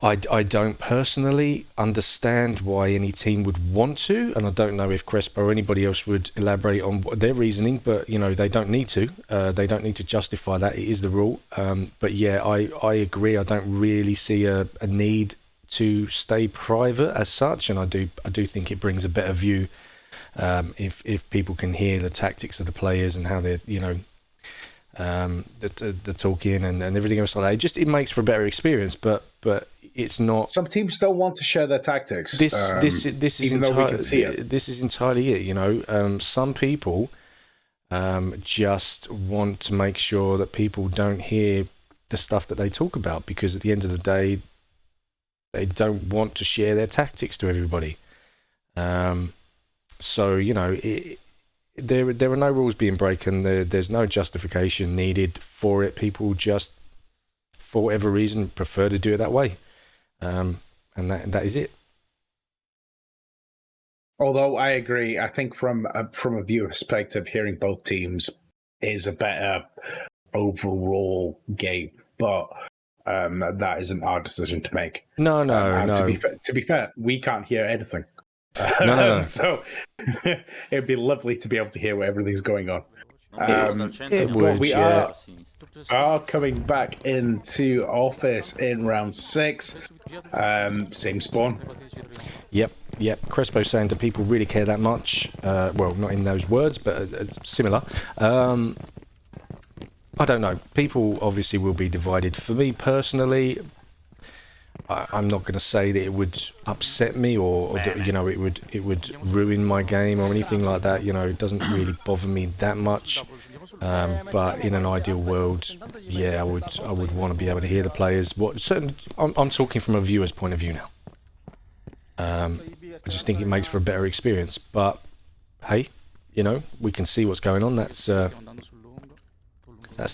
I don't personally understand why any team would want to, and I don't know if Crespo or anybody else would elaborate on their reasoning, but they don't need to. They don't need to justify that. It is the rule. But yeah, I agree. I don't really see a need to stay private as such, and I do think it brings a better view if people can hear the tactics of the players and how they're the talking and everything else like that. It makes for a better experience, but it's not. Some teams don't want to share their tactics. This is entirely it. Some people just want to make sure that people don't hear the stuff that they talk about, because at the end of the day, they don't want to share their tactics to everybody. So there are no rules being broken. There's no justification needed for it. People just, for whatever reason, prefer to do it that way. And that is it. Although I agree, I think from a viewer perspective, hearing both teams is a better overall game. But that isn't our decision to make. No. To be fair, we can't hear anything. No. So it'd be lovely to be able to hear what everything's going on. It would, we yeah. are coming back into office in round 6. Same spawn. Yep. Crespo saying, do people really care that much? Well, not in those words, but similar. I don't know. People obviously will be divided. For me personally, I'm not going to say that it would upset me or it would ruin my game or anything like that. It doesn't really bother me that much. But in an ideal world, yeah, I would want to be able to hear the players. I'm talking from a viewer's point of view now. I just think it makes for a better experience. But hey, we can see what's going on. That's the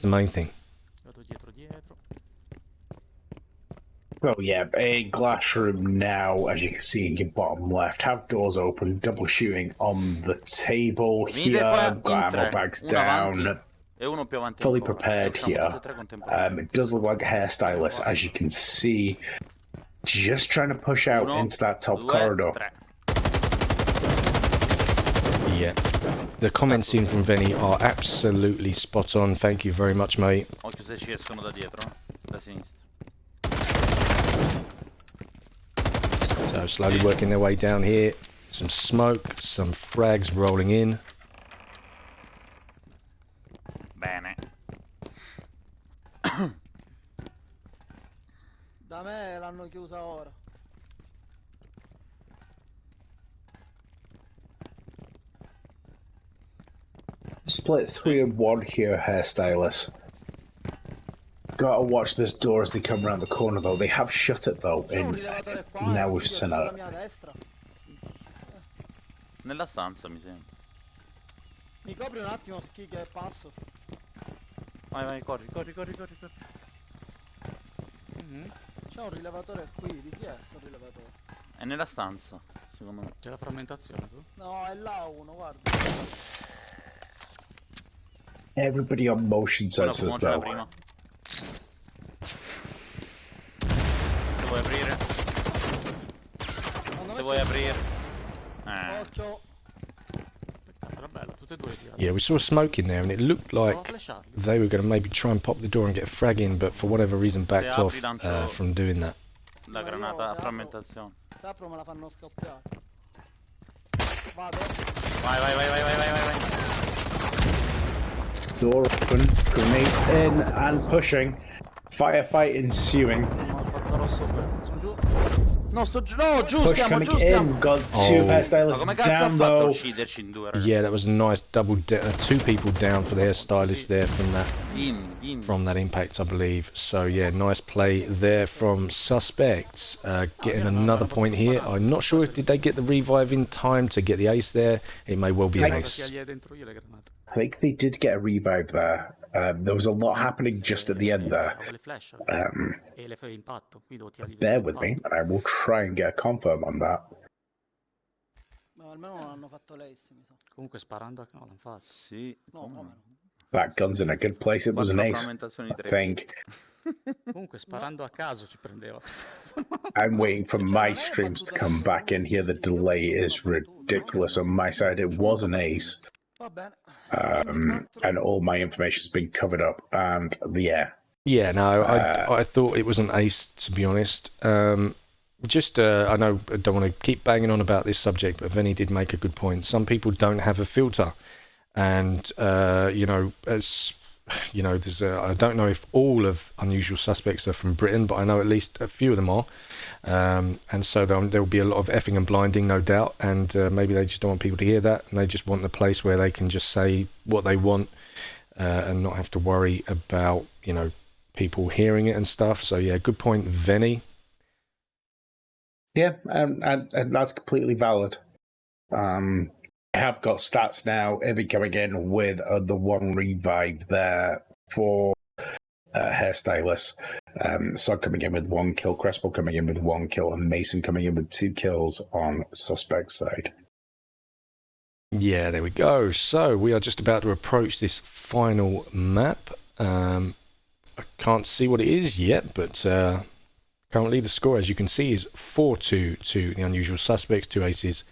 main thing. Well, yeah, a glass room now, as you can see in your bottom left. Have doors open, double shooting on the table here. Got ammo bags down. Fully prepared here. It does look like a hairstylist, as you can see. Just trying to push out into that top corridor. Yeah. The comments in from Venny are absolutely spot on. Thank you very much, mate. Occhio se ci escono da dietro, da sinistra. So slowly working their way down here. Some smoke, some frags rolling in. Bene. Da me l'hanno chiusa ora. Split 3-1 here, hairstylist. Gotta watch this door as they come around the corner, though. They have shut it, though, now with Sinner. Nella stanza, mi sembra. Mi copri un attimo, Ski, che passo. Vai, corri. C'è un rilevatore qui, di chi è sto rilevatore? È nella stanza, secondo me. C'è la frammentazione tu? No, è là uno, guarda. Everybody on motion Una sensors, c'è la though. prima. Se vuoi aprire. Secondo me Se vuoi c'è- aprire. Occhio. Era bello, tutte e due tirate. Yeah, we saw smoke in there, and it looked Prova a like flasharli. they were going to maybe try and pop the door and get a frag in, but for whatever reason backed apri, off lancio- from doing that. La Ma io granata a se apro- frammentazione. Se apro me la fanno scoppiare. Vado. Vai. Door open, grenades in and pushing. Firefight ensuing. Mi ha fatto rosso quello. Sono giù. No, sto giù. No, giù Push stiamo, coming giù stiamo. in. Got two Oh. Ma hairstylists come cazzo ha down fatto a though. ucciderci in due, ragazzi? Yeah, that was a nice two people down for the hairstylist there Dimmi. from that impact, I believe. So yeah, nice play there from Suspects. Getting another point here. I'm not sure if did they get the revive in time to get the ace there. It may well be an Guarda sia ace. lì dentro io le granate. I think they did get a revive there. There was a lot happening just at the end there. Quelle flash. E le fai impatto. Qui devo tirare Bear with me, and I will try and get a confirm on that. Ma almeno non hanno fatto l'ace, mi sa. Comunque sparando a... No, l'hanno fatto. Sì, No, come come no? no? That gun's in a good place. It was an Quattro ace, frammentazioni I tre. think. Comunque sparando a caso ci prendeva. I'm waiting for my streams to come back in here. The delay is ridiculous on my side. It was an ace. Va bene. And all my information's been covered up. And yeah, Yeah, no, I thought it was an ace, to be honest. I know I don't want to keep banging on about this subject, but Vinny did make a good point. Some people don't have a filter, and as you know, I don't know if all of Unusual Suspects are from Britain, but I know at least a few of them are, and so there'll be a lot of effing and blinding, no doubt, and maybe they just don't want people to hear that, and they just want a place where they can just say what they want and not have to worry about people hearing it and stuff. So yeah, good point, Vinny. yeah, and that's completely valid. I have got stats now. Evie coming in with the one revive there for Hairstylists. Sod coming in with 1 kill, Crespo coming in with 1 kill, and Mason coming in with 2 kills on Suspect side. Yeah, there we go. So we are just about to approach this final map. I can't see what it is yet, but currently the score, as you can see, is 4-2 to the Unusual Suspects. 2 aces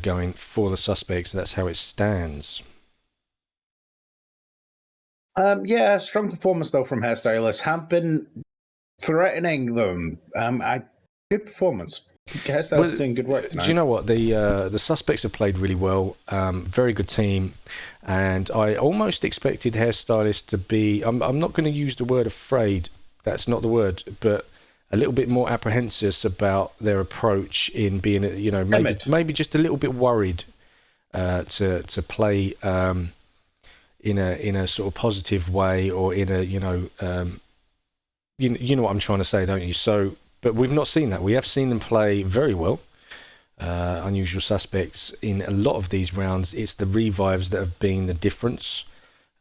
going for the Suspects. That's how it stands. Yeah, strong performance though from Hairstylists. Have been threatening them. Good performance. Hairstylists doing good work tonight. Do you know what? The Suspects have played really well. Very good team, and I almost expected Hairstylists to be. I'm not going to use the word afraid. That's not the word, but a little bit more apprehensive about their approach in being, maybe just a little bit worried to play in a sort of positive way, or in a you know what I'm trying to say, don't you? So, but we've not seen that. We have seen them play very well. Unusual Suspects in a lot of these rounds. It's the revives that have been the difference.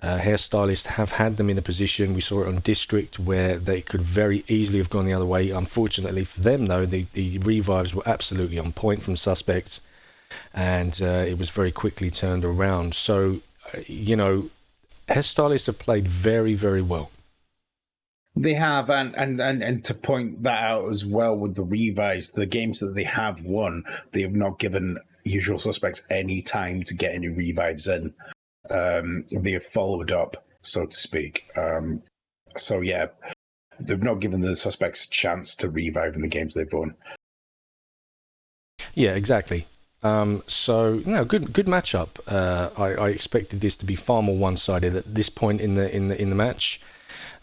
Hairstylists have had them in a position, we saw it on District, where they could very easily have gone the other way. Unfortunately for them, though, the revives were absolutely on point from Suspects, and it was very quickly turned around. So, Hairstylists have played very, very well. They have, and to point that out as well with the revives, the games that they have won, they have not given Usual Suspects any time to get any revives in. They have followed up, so to speak. So yeah, they've not given the Suspects a chance to revive in the games they've won. Yeah, exactly. So good matchup. I expected this to be far more one-sided at this point in the match.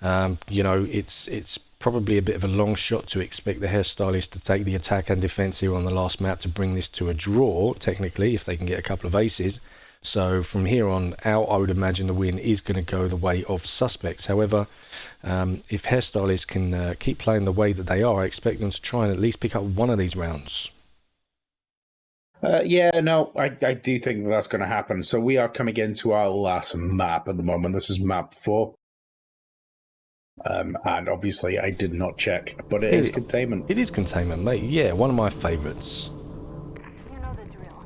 It's probably a bit of a long shot to expect the Hairstylists to take the attack and defense here on the last map to bring this to a draw, technically, if they can get a couple of aces. So from here on out, I would imagine the win is going to go the way of Suspects. However, if Hairstylists can keep playing the way that they are, I expect them to try and at least pick up one of these rounds. I do think that's going to happen. So we are coming into our last map at the moment. This is map 4. And obviously I did not check, but it is containment. It is containment, mate. Yeah, one of my favourites. You know the drill.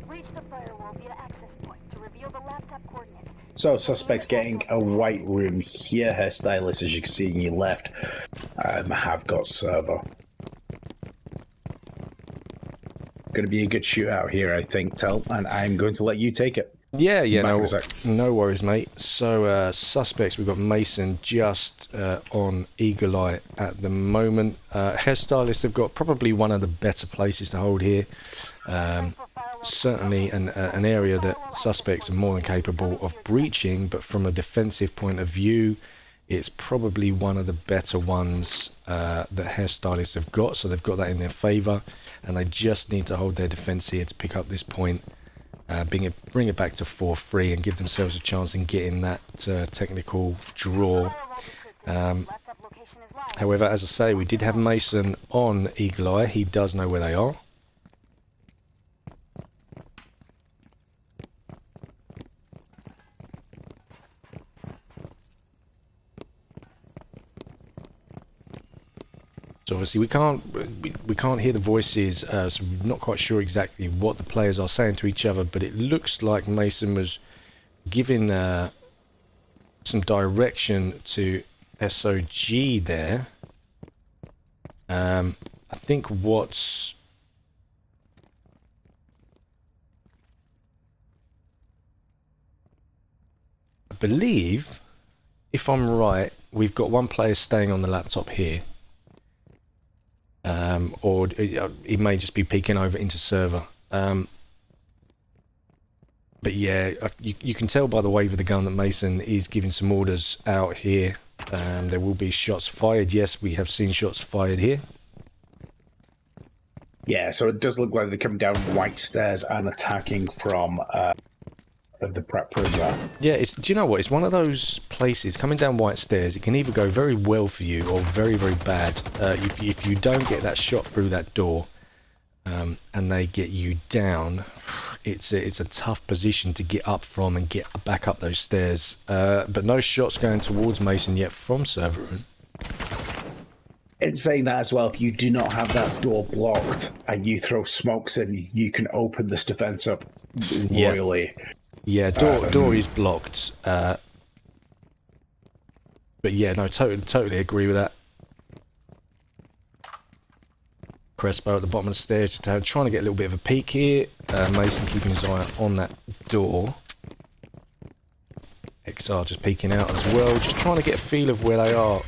Reach the firewall via access point to reveal the laptop coordinates. So suspects getting a white room here. Hairstylists, as you can see in your left, have got server. Going to be a good shootout here, I think, Tel, and I'm going to let you take it. Yeah, no worries, mate. So, suspects, we've got Mason just on Eagle Eye at the moment. Hairstylists have got probably one of the better places to hold here. Certainly an area that suspects are more than capable of breaching, but from a defensive point of view, it's probably one of the better ones that Hairstylists have got, so they've got that in their favour, and they just need to hold their defence here to pick up this point. Bring it back to 4-3 and give themselves a chance in getting that technical draw. However, as I say, we did have Mason on Eagle Eye. He does know where they are. So obviously we can't hear the voices, so we're not quite sure exactly what the players are saying to each other, but it looks like Mason was giving some direction to SOG there. I think what's... I believe, if I'm right, we've got one player staying on the laptop here. Or he may just be peeking over into server. But yeah, you can tell by the wave of the gun that Mason is giving some orders out here. There will be shots fired. Yes, we have seen shots fired here. Yeah, so it does look like they're coming down white stairs and attacking from the prep room there. Yeah, do you know what? It's one of those places, coming down white stairs, it can either go very well for you or very, very bad. If you don't get that shot through that door and they get you down, it's a tough position to get up from and get back up those stairs. But no shots going towards Mason yet from server room. In saying that as well, if you do not have that door blocked and you throw smokes in, you can open this defense up royally. Yeah, door is blocked. But yeah, no, totally agree with that. Crespo at the bottom of the stairs, just trying to get a little bit of a peek here. Mason keeping his eye on that door. XR just peeking out as well, just trying to get a feel of where they are.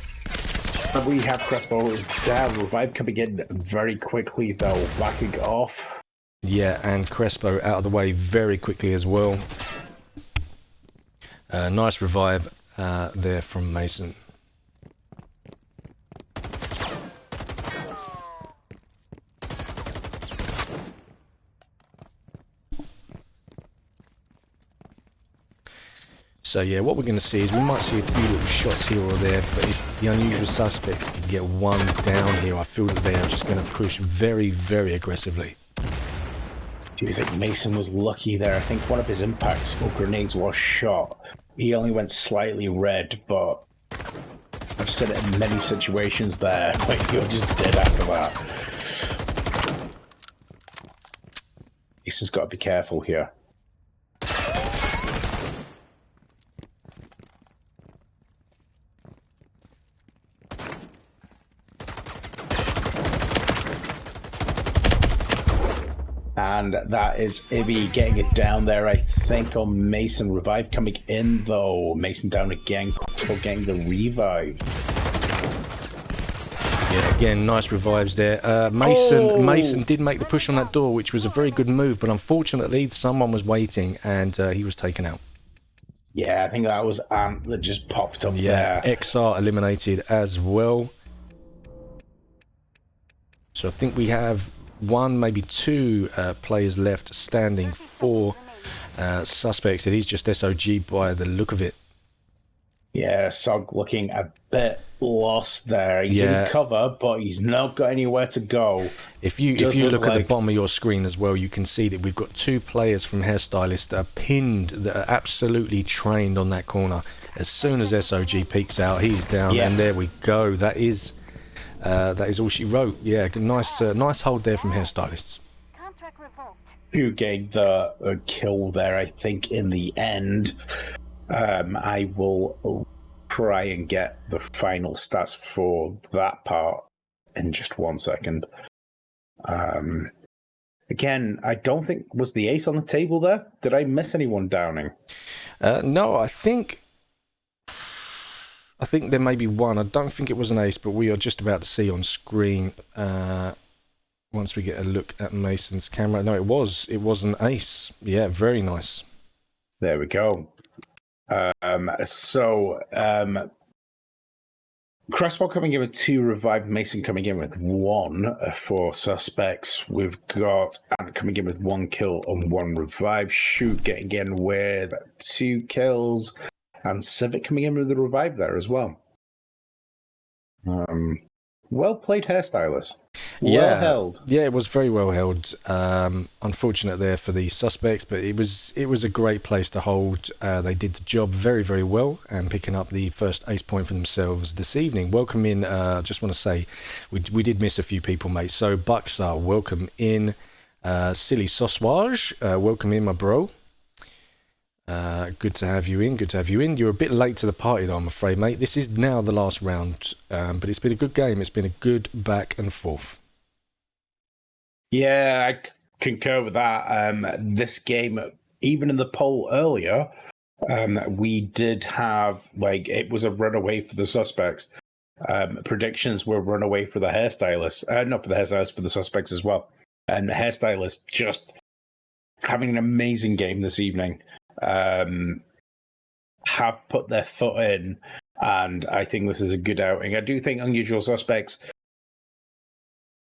We have Crespo is down. Revive coming in very quickly though, backing off. Yeah, and Crespo out of the way very quickly as well. Nice revive there from Mason. So yeah, what we're going to see is we might see a few little shots here or there, but if the unusual suspects can get one down here, I feel that they are just going to push very, very aggressively. Do you think Mason was lucky there? I think one of his impacts or grenades was shot. He only went slightly red, but I've said it in many situations there, but you're just dead after that. Mason's got to be careful here. And that is Ibby getting it down there, I think, on Mason. Revive coming in, though. Mason down again. Crystal getting the revive. Yeah, again, nice revives there. Mason did make the push on that door, which was a very good move, but unfortunately, someone was waiting, and he was taken out. Yeah, I think that was Ant that just popped up there. Yeah, XR eliminated as well. So I think we have one, maybe two players left standing for suspects. It is just SOG by the look of it. Yeah, Sog looking a bit lost there. He's in cover, but he's not got anywhere to go. If you look at the bottom of your screen as well, you can see that we've got 2 players from Hairstylists that are pinned, that are absolutely trained on that corner. As soon as SOG peeks out, he's down, and there we go. That is all she wrote. Yeah, nice hold there from Hairstylists. Contract revoked. Who gave the kill there, I think, in the end. I will try and get the final stats for that part in just 1 second. Again, I don't think... Was the ace on the table there? Did I miss anyone downing? No, I think there may be one. I don't think it was an ace, but we are just about to see on screen once we get a look at Mason's camera. No, it was an ace. Yeah, very nice. There we go. Cresswell coming in with 2 revived, Mason coming in with 1 for suspects. We've got Ant coming in with 1 kill and 1 revive. Shoot getting in with 2 kills, and Civic coming in with a revive there as well. Well played, Hairstylist. Well held. Yeah, it was very well held. Unfortunate there for the suspects, but it was a great place to hold. They did the job very, very well, and picking up the first ace point for themselves this evening. Welcome in. Just want to say, we did miss a few people, mate. So Buxar, welcome in. Silly Sausage, welcome in, my bro. Good to have you in. Good to have you in. You're a bit late to the party, though, I'm afraid, mate. This is now the last round, but it's been a good game. It's been a good back and forth. Yeah, I concur with that. This game, even in the poll earlier, we did have, like, it was a runaway for the suspects. Predictions were runaway for the Hairstylists. Not for the Hairstylists, for the suspects as well. And the Hairstylists just having an amazing game this evening. Have put their foot in, and I think this is a good outing. I do think Unusual Suspects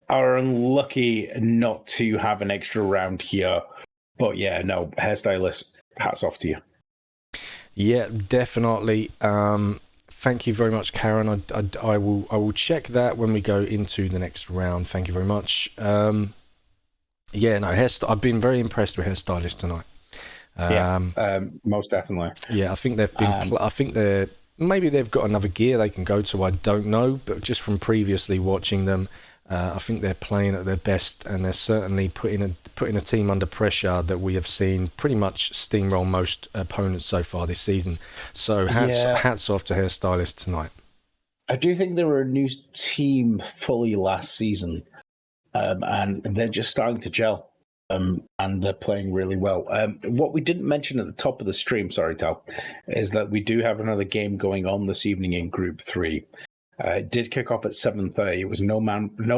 are unlucky not to have an extra round here, but yeah, no, Hairstylist, hats off to you. Yeah, definitely. Thank you very much, Karen. I will check that when we go into the next round. Thank you very much. I've been very impressed with Hairstylist tonight. Most definitely. Yeah, I think they've been. Maybe they've got another gear they can go to. I don't know, but just from previously watching them, I think they're playing at their best, and they're certainly putting a team under pressure that we have seen pretty much steamroll most opponents so far this season. So hats off to Hairstylists tonight. I do think they were a new team fully last season, and they're just starting to gel. And they're playing really well. What we didn't mention at the top of the stream, sorry, Tal, is that we do have another game going on this evening in Group 3. It did kick off at 7:30. It was No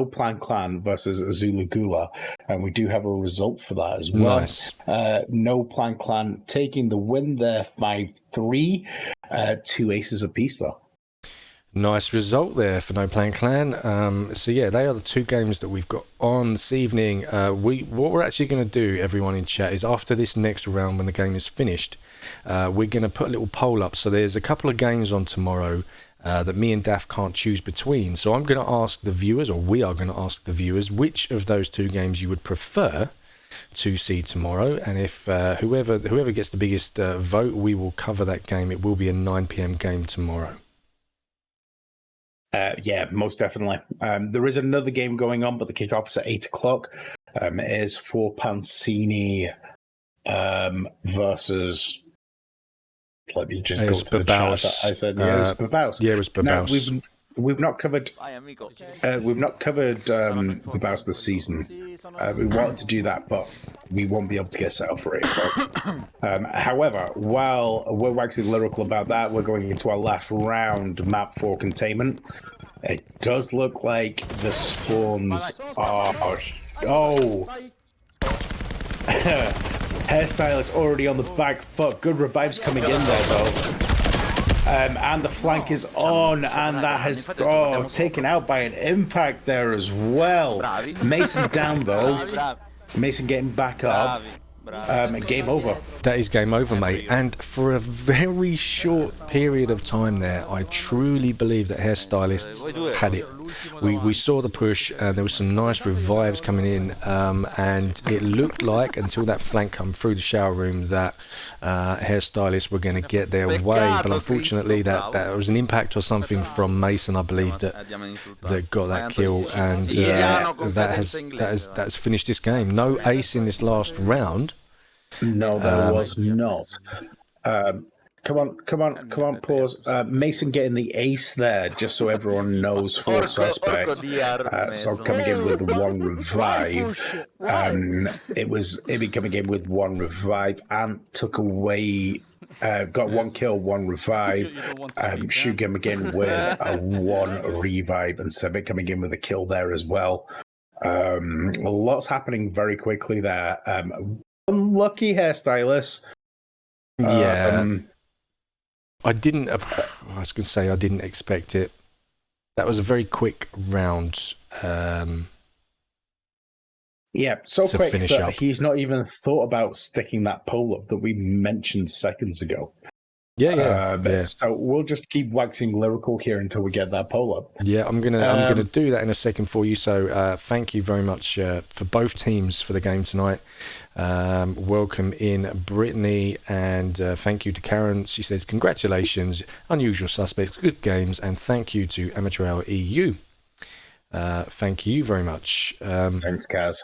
Plan Clan versus Azula Gula, and we do have a result for that as well. Nice. No Plan Clan taking the win there, 5-3, 2 aces apiece though. Nice result there for No Plan Clan. So yeah, they are the 2 games that we've got on this evening. What we're actually going to do, everyone in chat, is after this next round, when the game is finished, we're going to put a little poll up. So there's a couple of games on tomorrow that me and Daph can't choose between. So I'm going to ask the viewers, or we are going to ask the viewers, which of those 2 games you would prefer to see tomorrow. And if whoever gets the biggest vote, we will cover that game. It will be a 9 PM game tomorrow. Yeah, most definitely. There is another game going on, but the kickoff is at 8 o'clock. It is for Pancini versus... Let me just go to the chat. I said, yeah, it was Babaus. Yeah, it was Babaus. Now, we've not covered... we've not covered Babaus this season. We wanted to do that, but we won't be able to get set up for 8 o'clock. However, while we're waxing lyrical about that, we're going into our last round, map 4 containment. It does look like the spawns are... Oh! Hairstylist already on the back foot. Good revives coming in there, though. And the flank is on, and that has taken out by an impact there as well. Mason down, though. Mason getting back up. game over. That is game over, mate. And for a very short period of time there, I truly believe that Hairstylists had it. We saw the push, and there was some nice revives coming in, and it looked like, until that flank come through the shower room, that Hairstylists were going to get their way. But unfortunately, that was an impact or something from Mason, I believe, that got that kill, and that has finished this game. No ace in this last round. No, there was not. Come on, pause. Mason getting the ace there, just so everyone knows for suspect. So coming in with one revive. It coming in with one revive and took away. Got one kill, one revive. Shu coming in with a one revive, and Sebek coming in with a kill there as well. Lots happening very quickly there. Unlucky Hairstylist. Yeah. I didn't expect it. That was a very quick round. Yeah, so quick that he's not even thought about sticking that pole up that we mentioned seconds ago. Yeah. So we'll just keep waxing lyrical here until we get that pole up. Yeah, I'm gonna do that in a second for you. So thank you very much for both teams for the game tonight. Welcome in Brittany, and thank you to Karen. She says congratulations, Unusual Suspects, good games, and thank you to Amateur Hour EU. Thank you very much. Thanks, Kaz.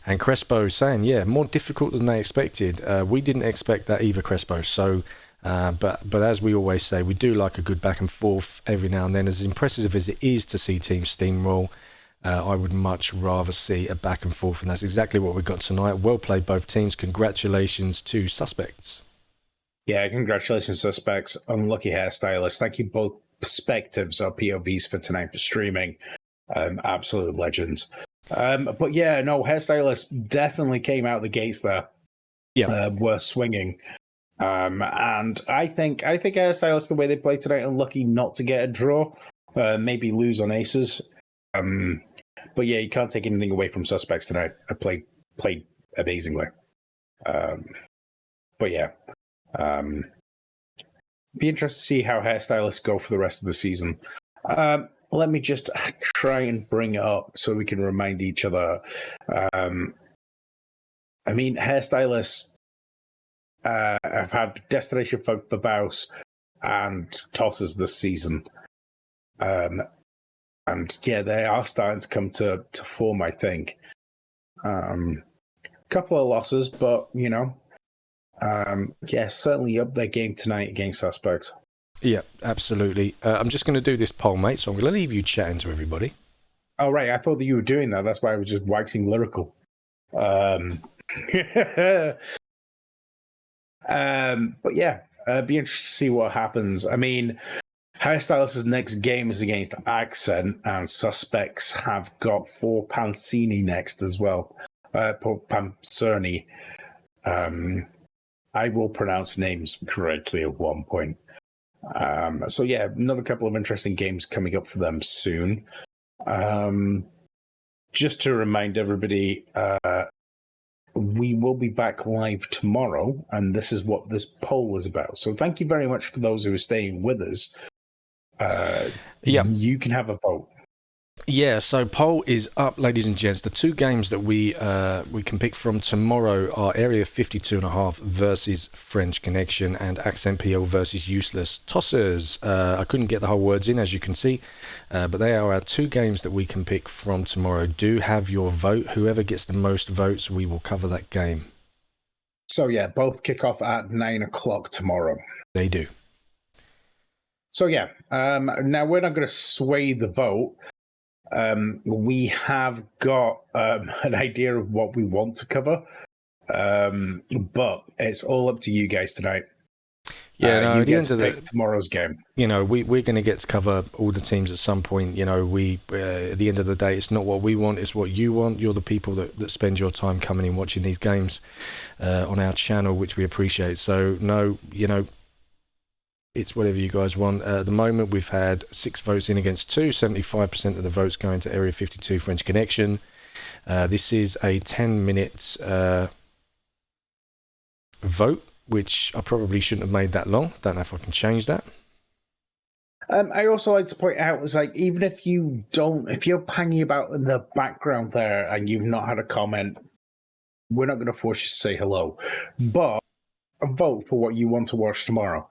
And Crespo saying, yeah, more difficult than they expected. We didn't expect that either, Crespo. So, but as we always say, we do like a good back and forth every now and then. As impressive as it is to see teams steamroll, I would much rather see a back and forth, and that's exactly what we got tonight. Well played, both teams. Congratulations to Suspects. Yeah, congratulations, Suspects. Unlucky Hairstylists. Thank you both perspectives or POVs for tonight for streaming. Absolute legends. But yeah, no, Hairstylists definitely came out the gates there. Yeah, were swinging. And I think Hairstylists, the way they played tonight, unlucky not to get a draw. Maybe lose on aces. But yeah, you can't take anything away from Suspects tonight. I played amazingly. But yeah. Be interested to see how Hairstylists go for the rest of the season. Let me just try and bring it up so we can remind each other. I mean, Hairstylists have had Destination for the Bouse and Tosses this season. And yeah, they are starting to come to form, I think. Couple of losses, but, you know, yeah, certainly up their game tonight against Suspects. Yeah, absolutely. I'm just going to do this poll, mate, so I'm going to leave you chatting to everybody. Oh, right. I thought that you were doing that. That's why I was just waxing lyrical. But yeah, be interested to see what happens. I mean, Hairstylists' next game is against Accent, and Suspects have got for Pancini next as well. Pancerni. I will pronounce names correctly at one point. So yeah, another couple of interesting games coming up for them soon. Just to remind everybody, we will be back live tomorrow, and this is what this poll is about. So thank you very much for those who are staying with us. Yeah, you can have a vote. Yeah, so poll is up, ladies and gents. The two games that we can pick from tomorrow are Area 52.5 versus French Connection and Accent PL versus Useless Tossers. I couldn't get the whole words in, as you can see, but they are our two games that we can pick from tomorrow. Do have your vote. Whoever gets the most votes, we will cover that game. So yeah, both kick off at 9 o'clock tomorrow. They do. So yeah, now we're not going to sway the vote. We have got an idea of what we want to cover, but it's all up to you guys tonight. Yeah, no, you get to pick tomorrow's game. You know, we're going to get to cover all the teams at some point. You know, at the end of the day, it's not what we want, it's what you want. You're the people that spend your time coming in watching these games on our channel, which we appreciate. So, no, you know, it's whatever you guys want. At the moment, we've had 6 votes in against 2, 75% of the votes going to Area 52 French Connection. This is a 10-minute vote, which I probably shouldn't have made that long. Don't know if I can change that. I also like to point out, it's like, even if you're hanging about in the background there and you've not had a comment, we're not going to force you to say hello. But vote for what you want to watch tomorrow.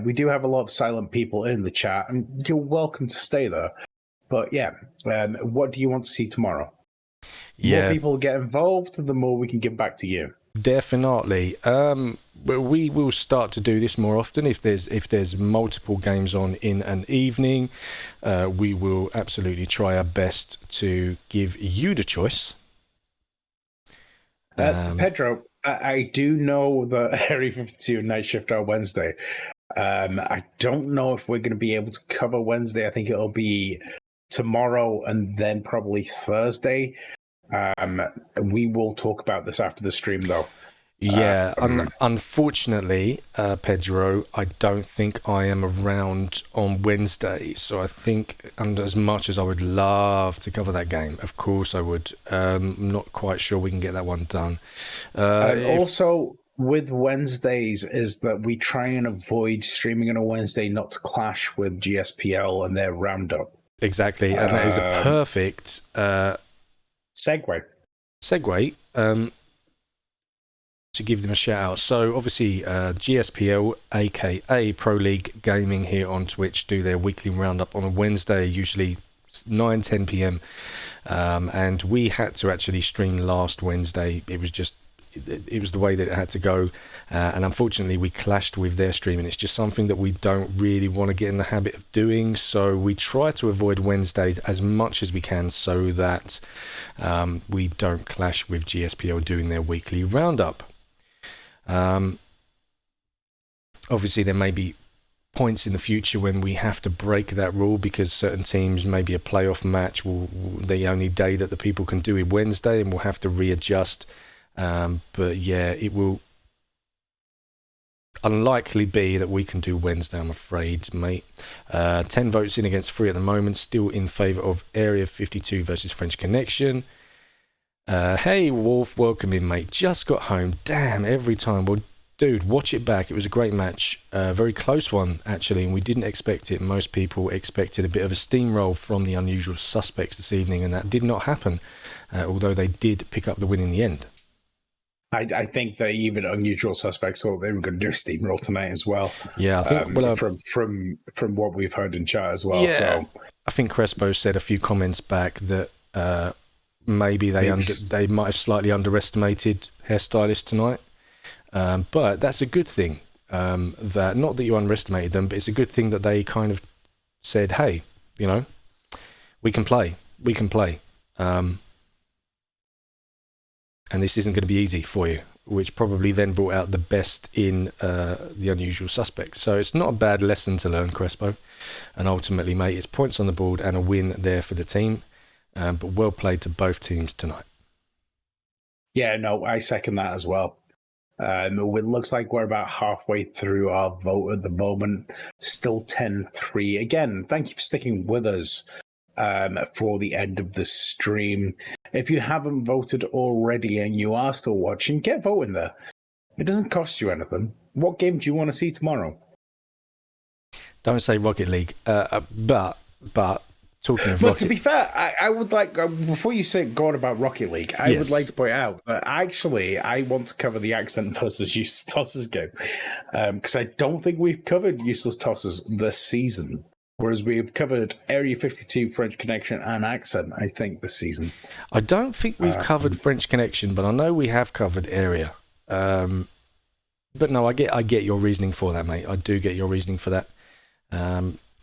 We do have a lot of silent people in the chat, and you're welcome to stay there. But yeah, what do you want to see tomorrow? The more people get involved, the more we can give back to you. Definitely. But we will start to do this more often. If there's multiple games on in an evening, we will absolutely try our best to give you the choice. Pedro, I do know that Area 52 night shift are Wednesday. I don't know if we're going to be able to cover Wednesday. I think it'll be tomorrow and then probably Thursday. We will talk about this after the stream, though. Yeah, unfortunately, Pedro, I don't think I am around on Wednesday. So I think, and as much as I would love to cover that game, of course I would. I'm not quite sure we can get that one done. Also, with Wednesdays, is that we try and avoid streaming on a Wednesday not to clash with GSPL and their roundup. Exactly, and that is a perfect segue. To give them a shout out. So obviously GSPL, aka Pro League Gaming, here on Twitch do their weekly roundup on a Wednesday, usually 9-10 p.m. And we had to actually stream last Wednesday. It was the way that it had to go, and unfortunately we clashed with their stream, and it's just something that we don't really want to get in the habit of doing, so we try to avoid Wednesdays as much as we can so that we don't clash with GSPL doing their weekly roundup. Obviously there may be points in the future when we have to break that rule, because certain teams, maybe a playoff match, the only day that the people can do it Wednesday, and we'll have to readjust. But yeah, it will unlikely be that we can do Wednesday, I'm afraid, mate. 10 votes in against 3 at the moment, still in favour of Area 52 versus French Connection. Hey Wolf, welcome in, mate. Just got home. Damn, every time. Well, dude, watch it back. It was a great match. Very close one, actually, and we didn't expect it. Most people expected a bit of a steamroll from the Unusual Suspects this evening, and that did not happen, although they did pick up the win in the end. I think that even Unusual Suspects thought they were going to do a steamroll tonight as well. Yeah, I think from what we've heard in chat as well. Yeah, so I think Crespo said a few comments back that maybe they might have slightly underestimated Hairstylists tonight, but that's a good thing. That not that you underestimated them, but it's a good thing that they kind of said, "Hey, you know, we can play. And this isn't going to be easy for you," which probably then brought out the best in the Unusual Suspects. So it's not a bad lesson to learn, Crespo. And ultimately, mate, it's points on the board and a win there for the team. But well played to both teams tonight. Yeah, no, I second that as well. It looks like we're about halfway through our vote at the moment. Still 10-3. Again, thank you for sticking with us for the end of the stream. If you haven't voted already and you are still watching, get voting there. It doesn't cost you anything. What game do you want to see tomorrow? Don't say Rocket League, but talking of but Rocket... to be fair, I would like, before you say go on about Rocket League, I would like to point out that actually I want to cover the Accent versus Useless Tosses game, because I don't think we've covered Useless Tosses this season. Whereas we've covered Area 52, French Connection, and Accent, I think, this season. I don't think we've covered French Connection, but I know we have covered Area. But no, I get your reasoning for that, mate. I do get your reasoning for that.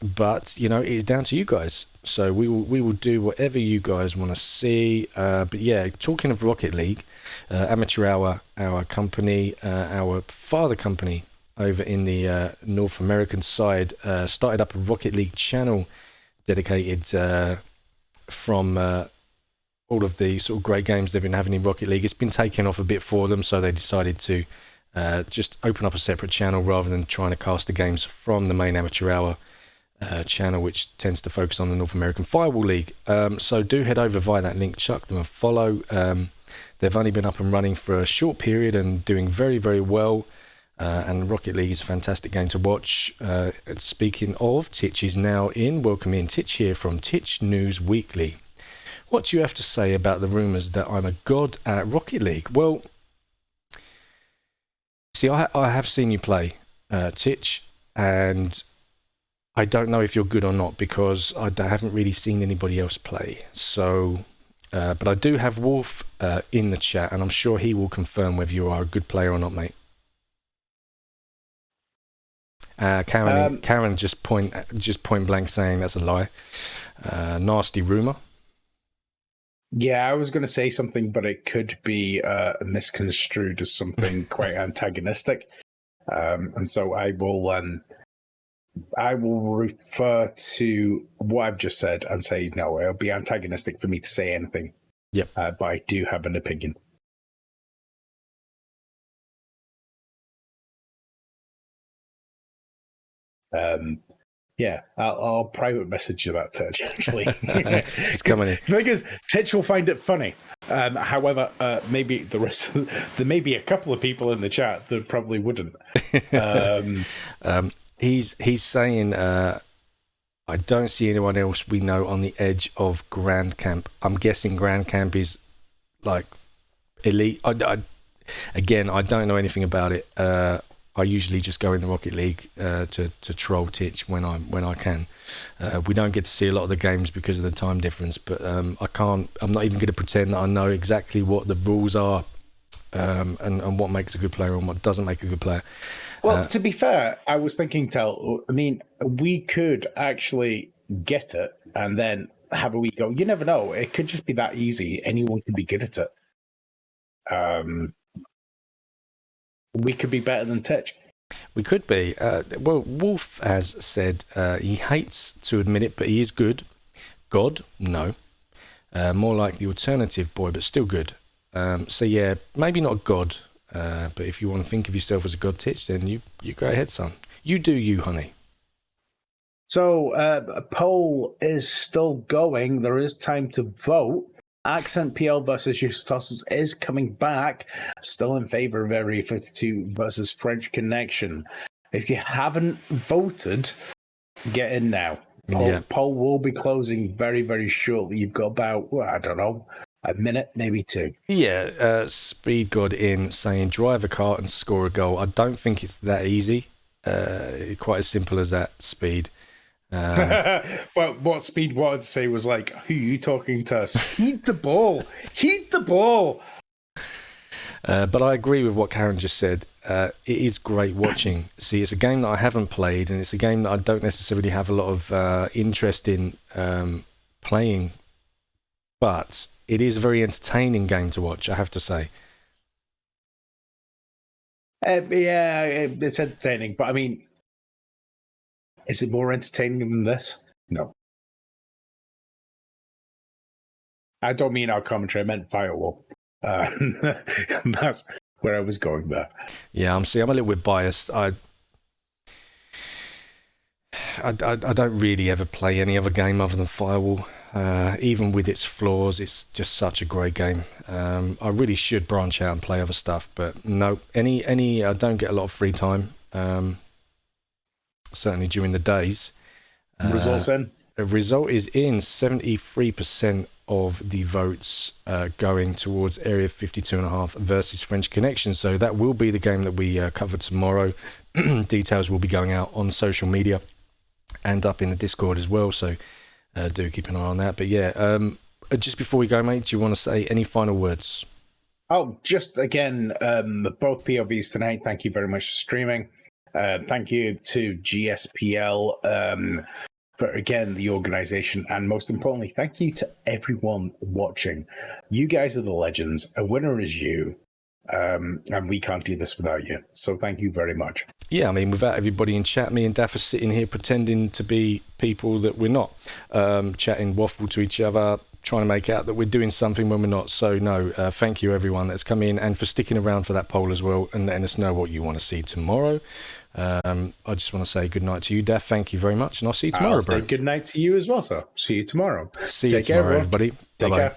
But, you know, it's down to you guys. So we will do whatever you guys want to see. But yeah, talking of Rocket League, Amateur Hour, our company, our father company, over in the North American side, started up a Rocket League channel dedicated from all of the sort of great games they've been having in Rocket League. It's been taken off a bit for them, so they decided to just open up a separate channel rather than trying to cast the games from the main Amateur Hour channel, which tends to focus on the North American Firewall League. So do head over via that link, chuck them a follow. They've only been up and running for a short period and doing very, very well. And Rocket League is a fantastic game to watch. Speaking of, Titch is now in. Welcome in, Titch here from Titch News Weekly. What do you have to say about the rumours that I'm a god at Rocket League? Well, see, I have seen you play, Titch, and I don't know if you're good or not because I haven't really seen anybody else play. So, but I do have Wolf in the chat, and I'm sure he will confirm whether you are a good player or not, mate. Karen just point blank saying that's a lie. Nasty rumour. Yeah, I was going to say something, but it could be misconstrued as something quite antagonistic, and so I will refer to what I've just said and say no. It'll be antagonistic for me to say anything. Yep. But I do have an opinion. Yeah, I'll private message you that, Titch, actually. It's coming in. Because Titch will find it funny. However, maybe there may be a couple of people in the chat that probably wouldn't. He's saying, I don't see anyone else we know on the edge of Grand Camp. I'm guessing Grand Camp is like elite. Again, I don't know anything about it. I usually just go in the Rocket League to troll Titch when I can. We don't get to see a lot of the games because of the time difference, but I'm not even going to pretend that I know exactly what the rules are and what makes a good player and what doesn't make a good player. Well, to be fair, I was thinking, I mean, we could actually get it and then have a wee go. You never know. It could just be that easy. Anyone could be good at it. We could be better than Titch. We could be. Well, Wolf has said he hates to admit it, but he is good. God? No. More like the alternative boy, but still good. So yeah, maybe not God, but if you want to think of yourself as a god, Titch, then you go ahead, son. You do you, honey. So a poll is still going. There is time to vote. Accent PL versus Justus is coming back, still in favor of Area 52 versus French Connection. If you haven't voted, get in now. Poll will be closing very, very shortly. You've got about, well, I don't know, a minute, maybe two. Yeah, Speed got in saying drive a car and score a goal. I don't think it's that easy. Quite as simple as that, Speed. Well, what Speed wanted to say was like, who are you talking to? Heat the ball. Heat the ball. But I agree with what Karen just said. It is great watching. See, it's a game that I haven't played, and it's a game that I don't necessarily have a lot of interest in playing. But it is a very entertaining game to watch, I have to say. Yeah, it's entertaining, but I mean, is it more entertaining than this? No. I don't mean our commentary, I meant Firewall. That's where I was going there. Yeah, I'm a little bit biased. I don't really ever play any other game other than Firewall. Even with its flaws, it's just such a great game. I really should branch out and play other stuff, but no, I don't get a lot of free time. Certainly during the days. Results in? The result is in 73% of the votes going towards Area 52.5 versus French Connection. So that will be the game that we cover tomorrow. Details will be going out on social media and up in the Discord as well. So do keep an eye on that. But yeah, just before we go, mate, do you want to say any final words? Oh, just again, both POVs tonight. Thank you very much for streaming. Thank you to GSPL for, again, the organization. And most importantly, thank you to everyone watching. You guys are the legends. A winner is you. And we can't do this without you. So thank you very much. Yeah, I mean, without everybody in chat, me and Daff are sitting here pretending to be people that we're not. Chatting waffle to each other, trying to make out that we're doing something when we're not. So no, thank you everyone that's come in and for sticking around for that poll as well and letting us know what you want to see tomorrow. I just want to say good night to you, Daff. Thank you very much, and I'll see you tomorrow, I'll say good night to you as well, sir. See you tomorrow. See you tomorrow, everybody. Bye-bye.